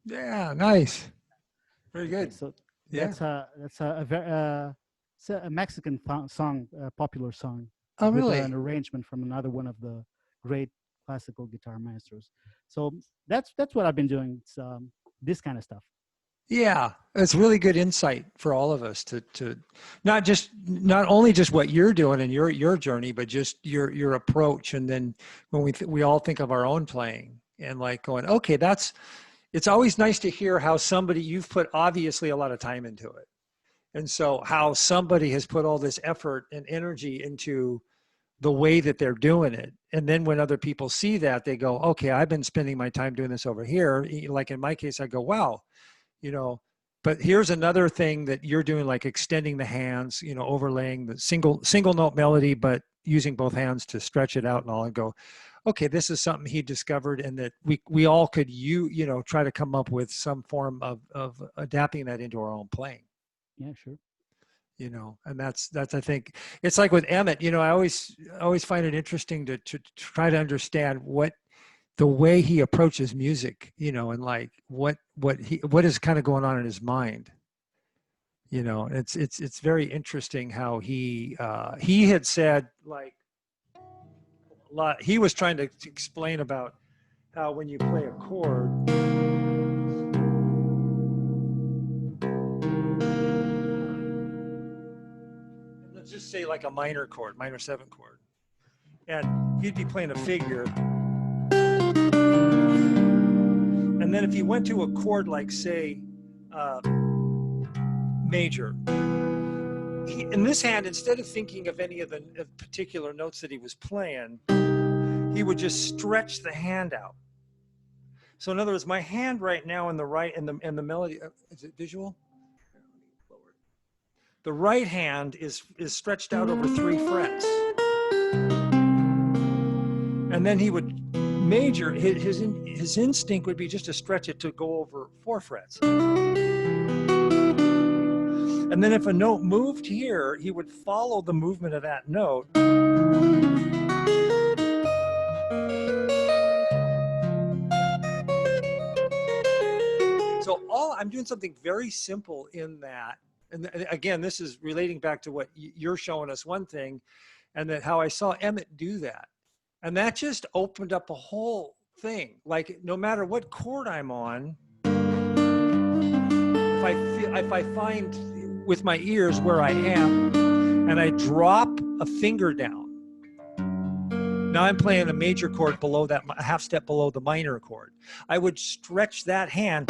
Yeah, nice. Very good. Okay, so Yeah. that's it's a Mexican song, a popular song. Oh, with really? an arrangement from another one of the great classical guitar masters. So that's what I've been doing. It's this kind of stuff. Yeah, it's really good insight for all of us to not only just what you're doing in your journey, but just your approach. And then when we all think of our own playing and like going, okay, it's always nice to hear how you've put obviously a lot of time into it. And so how somebody has put all this effort and energy into the way that they're doing it. And then when other people see that, they go, okay, I've been spending my time doing this over here. Like in my case, I go, wow, but here's another thing that you're doing, like extending the hands, overlaying the single note melody, but using both hands to stretch it out and all, and go, okay, this is something he discovered, and that we all could try to come up with some form of adapting that into our own playing. Yeah, sure. And that's I think it's like with Emmett. I always find it interesting to try to understand the way he approaches music, and like what is kind of going on in his mind. It's very interesting how he had said, like, a lot. He was trying to explain about how when you play a chord, let's just say like a minor chord, minor 7 chord, and he'd be playing a figure. And then if you went to a chord like, say, major, in this hand, instead of thinking of any of the particular notes that he was playing, he would just stretch the hand out. So in other words, my hand right now in the right, and the melody, is it visual? The right hand is stretched out over 3 frets. And then he would major, his instinct would be just to stretch it to go over 4 frets. And then if a note moved here, he would follow the movement of that note. So I'm doing something very simple in that. And again, this is relating back to what you're showing us one thing, and that how I saw Emmett do that. And that just opened up a whole thing. Like, no matter what chord I'm on, if I find with my ears where I am, and I drop a finger down, now I'm playing a major chord below that, a half step below the minor chord. I would stretch that hand.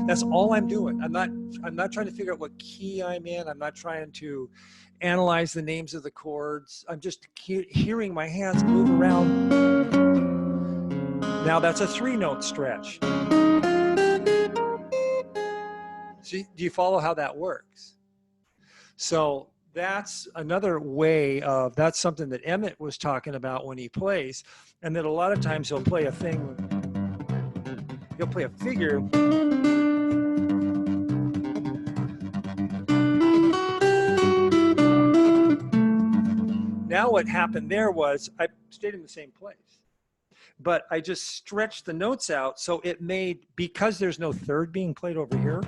That's all I'm doing. I'm not trying to figure out what key I'm in. I'm not trying to analyze the names of the chords. I'm just hearing my hands move around. Now that's a 3-note stretch. See, do you follow how that works? So that's another way of, that's something that Emmett was talking about when he plays, and that a lot of times he'll play a thing, he'll play a figure, now what happened there was I stayed in the same place, but I just stretched the notes out. So it made, because there's no third being played over here,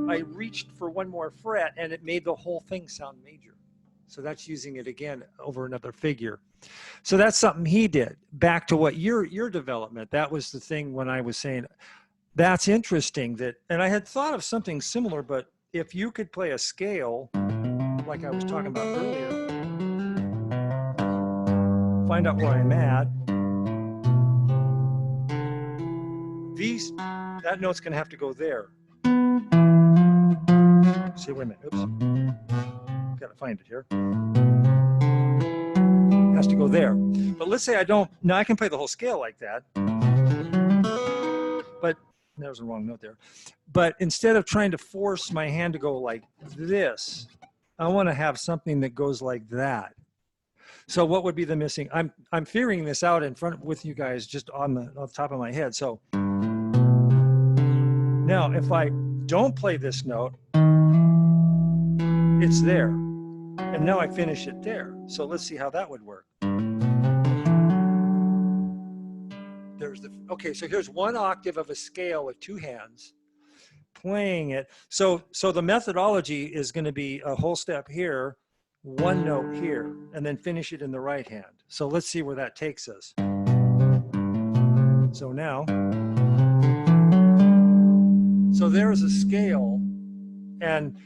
I reached for one more fret and it made the whole thing sound major. So that's using it again over another figure. So that's something he did. Back to what your development, that was the thing when I was saying, that's interesting that, and I had thought of something similar, but if you could play a scale, like I was talking about earlier, find out where I'm at, that note's gonna have to go there. See, wait a minute, oops. Gotta find it here. It has to go there. But let's say I don't, now I can play the whole scale like that. But there's a wrong note there. But instead of trying to force my hand to go like this, I want to have something that goes like that. So what would be the missing? I'm figuring this out in front with you guys just on the top of my head. So now if I don't play this note, it's there. And now I finish it there. So let's see how that would work. Okay, so here's one octave of a scale with two hands playing it. So the methodology is going to be a whole step here, one note here, and then finish it in the right hand. So let's see where that takes us. So now, so there's a scale, and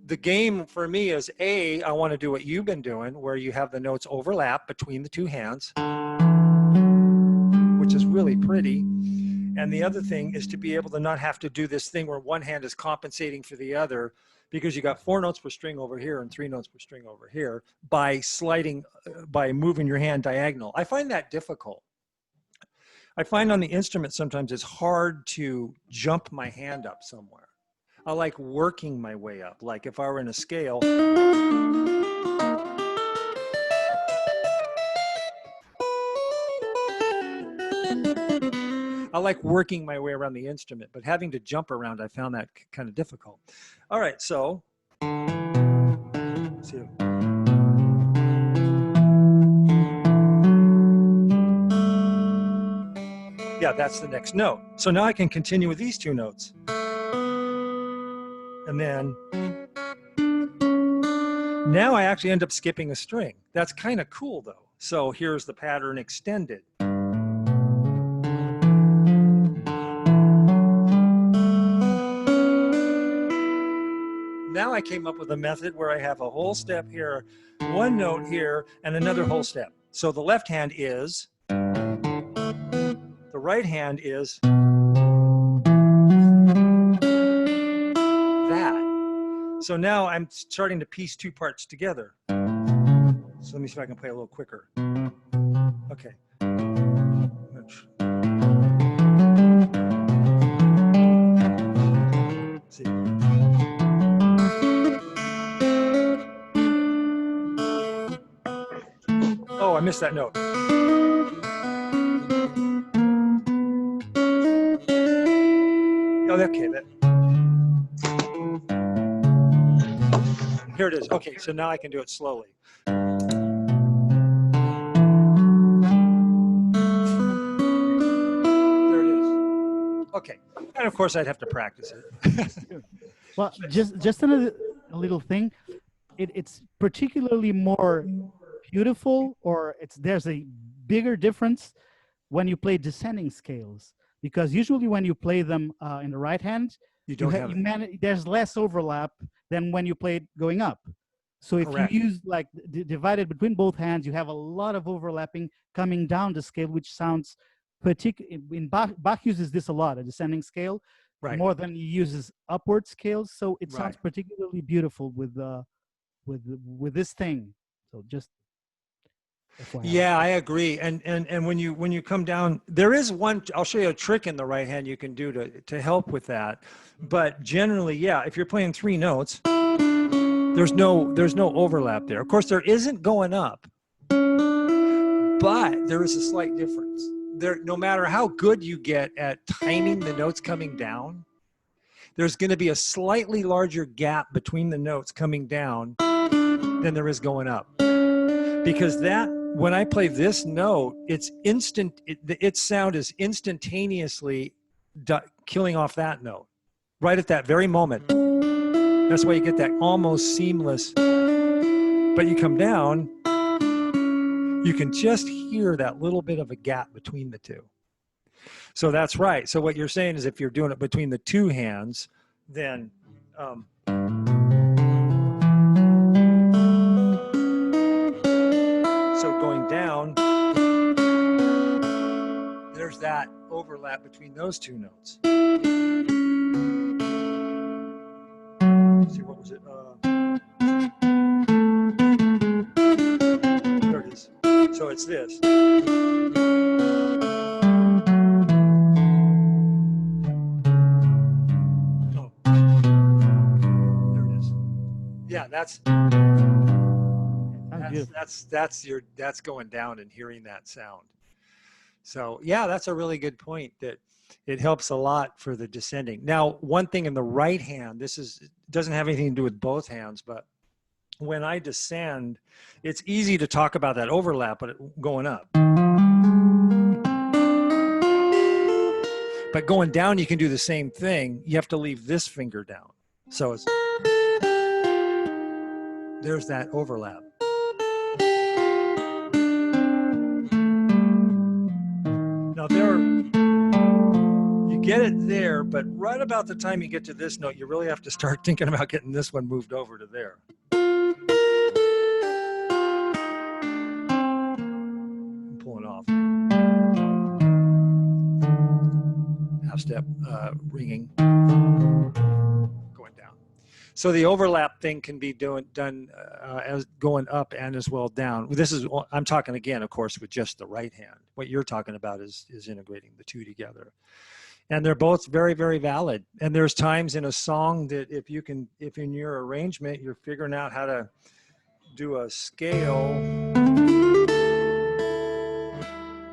the game for me is I want to do what you've been doing, where you have the notes overlap between the two hands, which is really pretty. And the other thing is to be able to not have to do this thing where one hand is compensating for the other, because you got 4 notes per string over here and 3 notes per string over here by moving your hand diagonal. I find that difficult. I find on the instrument sometimes it's hard to jump my hand up somewhere. I like working my way up. Like if I were in a scale, I like working my way around the instrument, but having to jump around, I found that kind of difficult. All right, so let's see. Yeah, that's the next note. So now I can continue with these 2 notes. And then now I actually end up skipping a string. That's kind of cool though. So here's the pattern extended. Now I came up with a method where I have a whole step here, one note here, and another whole step. So the left hand is, the right hand is that. So now I'm starting to piece 2 parts together. So let me see if I can play a little quicker. Okay. Let's see. Oh, I missed that note. Oh, okay. Here it is. Okay, so now I can do it slowly. There it is. Okay, and of course I'd have to practice it. Well, just a little thing. It's particularly more beautiful, or there's a bigger difference when you play descending scales, because usually when you play them in the right hand, there's less overlap than when you play it going up. So if Correct. You use like divided between both hands, you have a lot of overlapping coming down the scale, which sounds in Bach uses this a lot, a descending scale, right. More than he uses upward scales. So it sounds right. particularly beautiful with this thing. So just FYI. Yeah, I agree. And when you come down, there is one. I'll show you a trick in the right hand you can do to help with that. But generally, yeah, if you're playing 3 notes, there's no overlap there. Of course, there isn't going up, but there is a slight difference. There, no matter how good you get at timing the notes coming down, there's going to be a slightly larger gap between the notes coming down than there is going up. Because that, when I play this note, it's instant, its sound is instantaneously killing off that note right at that very moment. That's why you get that almost seamless, but you come down, you can just hear that little bit of a gap between the two. So that's right. So what you're saying is if you're doing it between the two hands, then so going down, there's that overlap between those two notes. Let's see, what was it? There it is. So it's this. Oh, there it is. Yeah, that's going down and hearing that sound. So yeah, that's a really good point, that it helps a lot for the descending. Now, one thing in the right hand, doesn't have anything to do with both hands, but when I descend, it's easy to talk about that overlap, but going up. But going down, you can do the same thing. You have to leave this finger down. So there's that overlap. Now you get it there, but right about the time you get to this note, you really have to start thinking about getting this one moved over to there. I'm pulling off. Half step ringing, going down. So the overlap thing can be done as going up and as well down. I'm talking again, of course, with just the right hand. What you're talking about is integrating the two together. And they're both very, very valid. And there's times in a song that if in your arrangement, you're figuring out how to do a scale.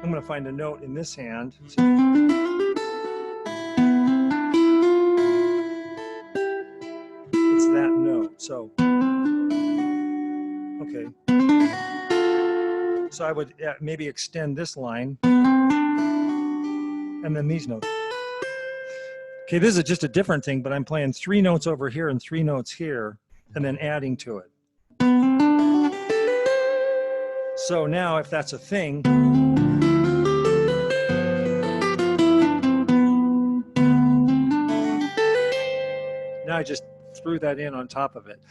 I'm going to find a note in this hand. It's that note. So, okay. So I would maybe extend this line and then these notes. Okay, this is just a different thing, but I'm playing 3 notes over here and 3 notes here, and then adding to it. So now, if that's a thing, now I just threw that in on top of it.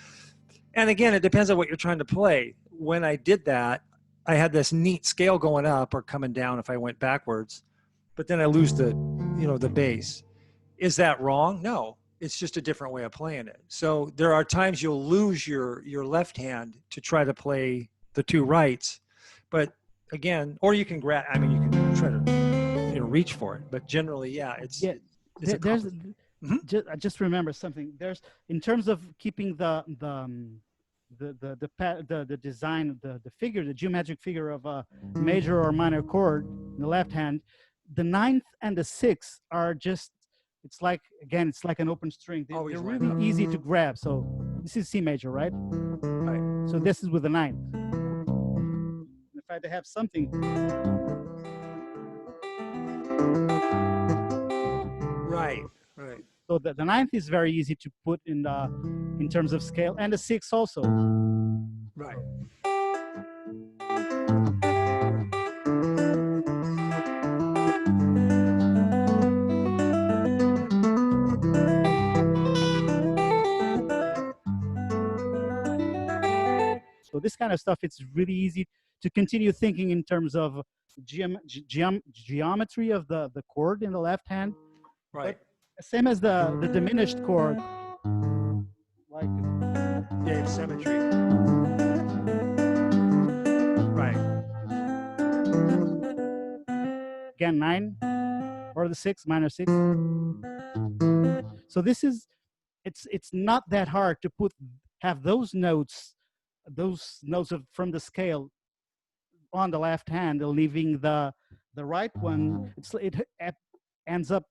And again, it depends on what you're trying to play. When I did that, I had this neat scale going up or coming down if I went backwards, but then I lose the bass. Is that wrong? No, it's just a different way of playing it. So there are times you'll lose your left hand to try to play the 2 rights, but again, or you can you can try to reach for it, but generally, yeah, I just remember something. There's, in terms of keeping the design, the figure, the geometric figure of a major or minor chord in the left hand, the 9th and the 6th are just, it's like an open string. They're really easy to grab. So this is C major, right? Right. So this is with the 9th. If I had to have something. Right. So the 9th is very easy to put in terms of scale, and the 6th also. Right. So this kind of stuff, it's really easy to continue thinking in terms of geometry of the chord in the left hand. Right. But same as the diminished chord. Like, yeah, it's symmetry. Right. Again, 9 or the 6, minor 6. So this is, it's not that hard to have those notes from the scale on the left hand, leaving the right one. It ends up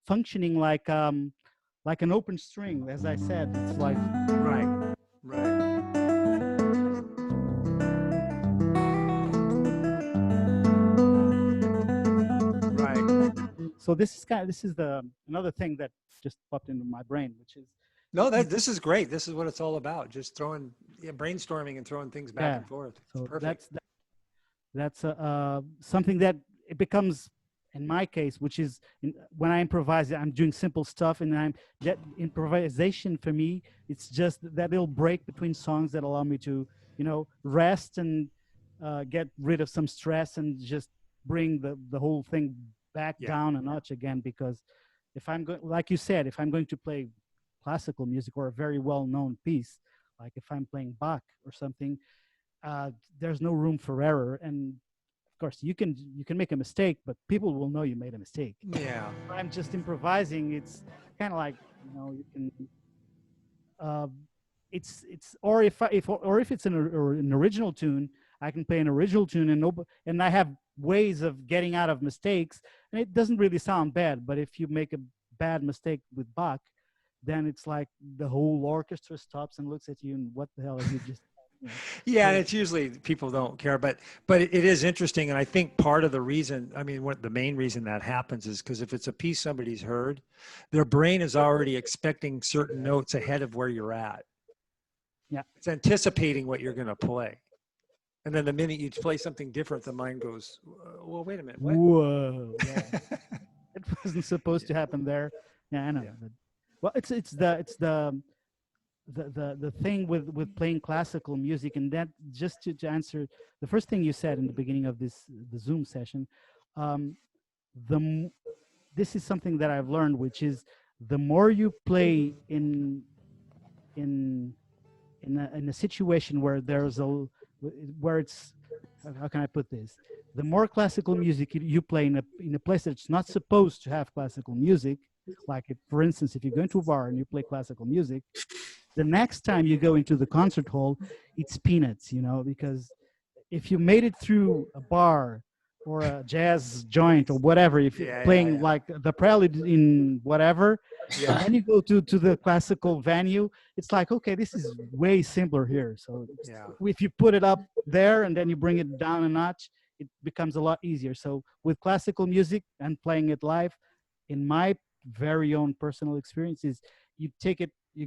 functioning like an open string. As I said, it's like Right. Right. so. This is the another thing that just popped into my brain, which is No, this is great. This is what it's all about. Just throwing, brainstorming and throwing things back and forth. It's so perfect. that's something that it becomes in my case, which is when I improvise, I'm doing simple stuff, and that improvisation for me, it's just that little break between songs that allow me to, rest and get rid of some stress and just bring the whole thing back down a notch again. Because if I'm going, like you said, if I'm going to play classical music or a very well-known piece, like if I'm playing Bach or something, there's no room for error. And of course you can make a mistake, but people will know you made a mistake. Yeah. If I'm just improvising, it's kind of like, you can it's or if it's an original tune, I can play an original tune and I have ways of getting out of mistakes, and it doesn't really sound bad. But if you make a bad mistake with Bach, then it's like the whole orchestra stops and looks at you and what the hell have you just Yeah, and it's usually people don't care, but it is interesting, and I think part of the reason, the main reason that happens is because if it's a piece somebody's heard, their brain is already expecting certain notes ahead of where you're at. Yeah, it's anticipating what you're going to play, and then the minute you play something different, the mind goes, "Well, wait a minute, what?" Whoa! Yeah. It wasn't supposed to happen there. Yeah, I know. Yeah. But, well, it's the thing with playing classical music, and that just to answer the first thing you said in the beginning of the Zoom session, this is something that I've learned, which is the more you play in a situation where where it's, how can I put this? The more classical music you play in a place that's not supposed to have classical music, like for instance, if you go into a bar and you play classical music, the next time you go into the concert hall, it's peanuts, because if you made it through a bar or a jazz joint or whatever, if you're playing like the prelude in whatever, and then you go to the classical venue, it's like, okay, this is way simpler here. So if you put it up there and then you bring it down a notch, it becomes a lot easier. So with classical music and playing it live, in my very own personal experiences, you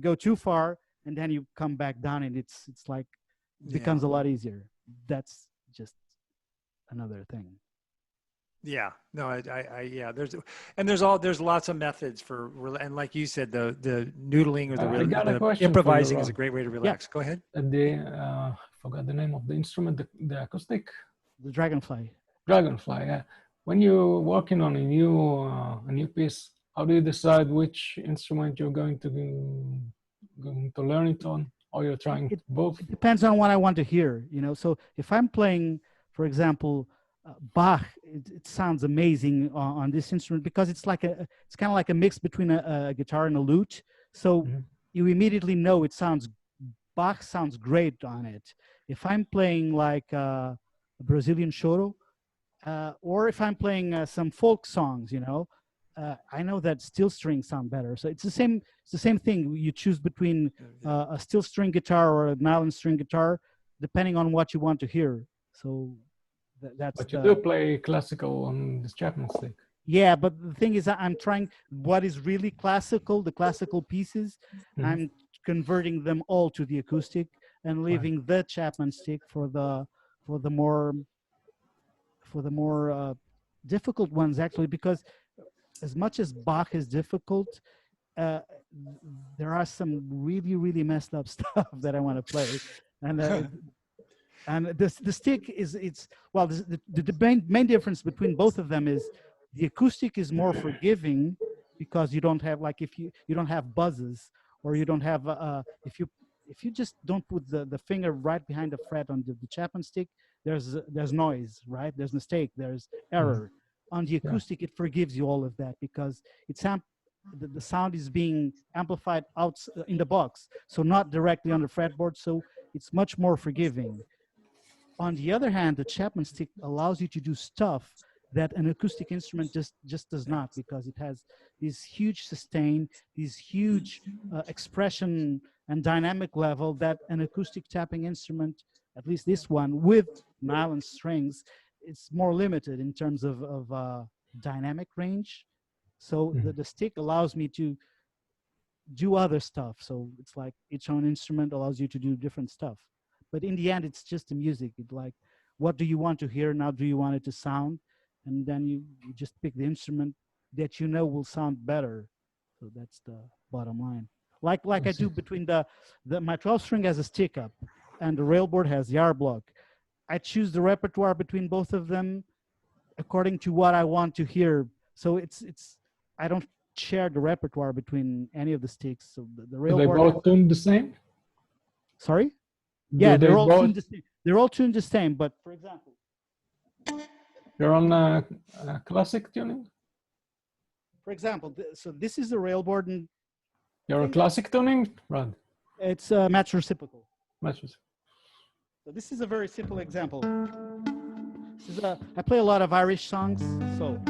go too far and then you come back down, and it's like becomes a lot easier. That's just another thing. Yeah, no, there's lots of methods for, and like you said, the noodling or the improvising is a great way to relax. Go ahead. I forgot the name of the instrument, the acoustic. The dragonfly. Dragonfly, yeah. When you're working on a new piece, how do you decide which instrument you're going to learn it on, or you're trying both? It depends on what I want to hear, So if I'm playing, for example, Bach, it sounds amazing on this instrument because it's kind of like a mix between a guitar and a lute. So you immediately know Bach sounds great on it. If I'm playing like a Brazilian choro, or if I'm playing some folk songs, I know that steel strings sound better. So it's the same thing. You choose between a steel string guitar or a nylon string guitar, depending on what you want to hear. So that's. But you do play classical on this Chapman Stick. Yeah, but the thing is, I'm trying what is really classical, the classical pieces. I'm converting them all to the acoustic and leaving the Chapman Stick for the more difficult ones, actually, because as much as Bach is difficult, there are some really, really messed up stuff that I want to play, and the stick the main difference between both of them is the acoustic is more forgiving because you don't have, like, if you don't have buzzes, or you don't have if you just don't put the finger right behind the fret on the Chapman Stick, there's noise, right? There's mistake, there's error. On the acoustic, it forgives you all of that because the sound is being amplified out in the box, so not directly on the fretboard, so it's much more forgiving. On the other hand, the Chapman Stick allows you to do stuff that an acoustic instrument just does not, because it has these huge sustain, these huge expression and dynamic level that an acoustic tapping instrument, at least this one with nylon strings, it's more limited in terms of dynamic range. So the stick allows me to do other stuff. So it's like each own instrument allows you to do different stuff. But in the end, it's just the music. It's like, what do you want to hear? Now, do you want it to sound? And then you just pick the instrument that you know will sound better. So that's the bottom line. Like I do between my 12 string has a stick up and the railboard has the R block. I choose the repertoire between both of them according to what I want to hear. So I don't share the repertoire between any of the sticks. So the railboard. They both tuned the same? Sorry? Yeah, they're all tuned the same. They're all tuned the same, but for example, you're on classic tuning? For example, so this is the railboard, and you're on classic tuning, Rod? It's match reciprocal. Match reciprocal. So this is a very simple example. This is I play a lot of Irish songs, so.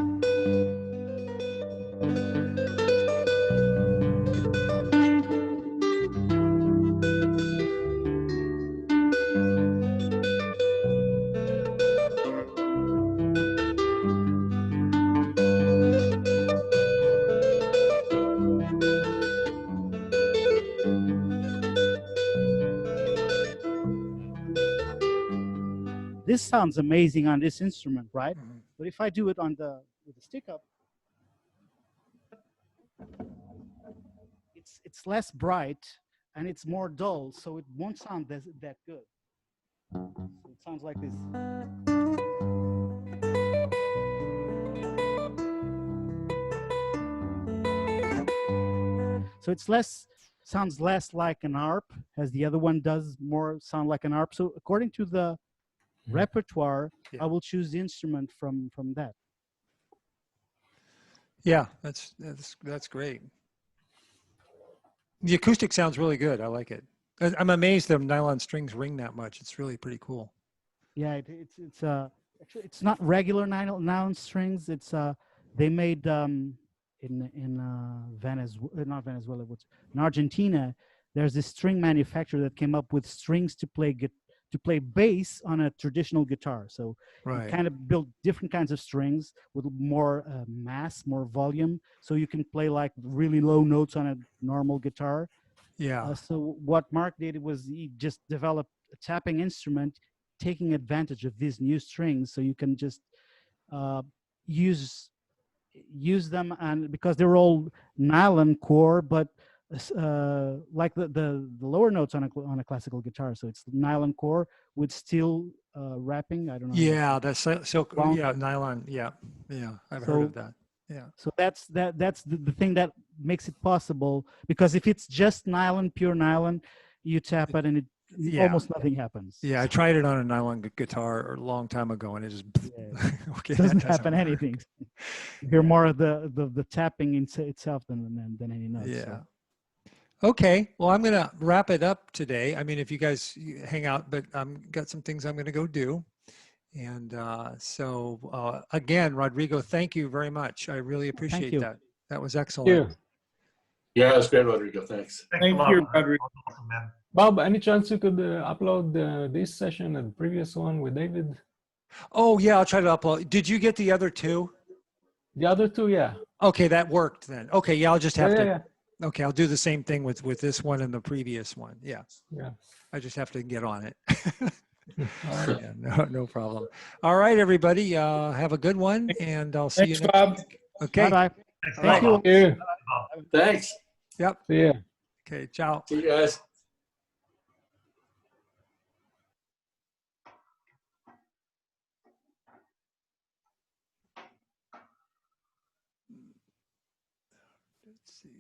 This sounds amazing on this instrument, right? Mm-hmm. But if I do it with the stick up, it's less bright and it's more dull, so it won't sound that good. So it sounds like this. So sounds less like an harp, as the other one does more sound like an harp. So according to the repertoire, I will choose the instrument from that. Yeah, that's great. The acoustic sounds really good. I like it. I'm amazed the nylon strings ring that much. It's really pretty cool. Yeah, actually it's not regular nylon strings. It's they made in Venezuela, not Venezuela, in Argentina. There's this string manufacturer that came up with strings to play bass on a traditional guitar. So you kind of build different kinds of strings with more mass, more volume, so you can play like really low notes on a normal guitar. Yeah. So what Mark did was he just developed a tapping instrument, taking advantage of these new strings, so you can just use them, and because they're all nylon core, but like the lower notes on a classical guitar, so it's nylon core with steel wrapping. I don't know. Yeah, that's so yeah, nylon. Yeah, I've heard of that. Yeah. So that's the thing that makes it possible, because if it's just nylon, pure nylon, you tap it and almost nothing happens. Yeah, I tried it on a nylon guitar a long time ago, and it just doesn't happen anything. You hear more of the tapping itself than any notes. Yeah. So. Okay, well, I'm going to wrap it up today. I mean, if you guys hang out, but I've got some things I'm going to go do. And so, again, Rodrigo, thank you very much. I really appreciate that. That was excellent. Yeah, that's great, Rodrigo. Thanks. Thank you, Rodrigo. Bob, any chance you could upload this session and the previous one with David? Oh, yeah, I'll try to upload. Did you get the other two? The other two, yeah. Okay, that worked then. Okay, yeah, I'll just have to. Yeah. Okay, I'll do the same thing with this one and the previous one. Yeah. Yeah. I just have to get on it. Yeah, no problem. All right, everybody. Have a good one, and I'll see you next Bob. week. Okay. Bye. Thank you. Yeah. Thanks. Yep. See ya. Okay. Ciao. See you guys. Let's see.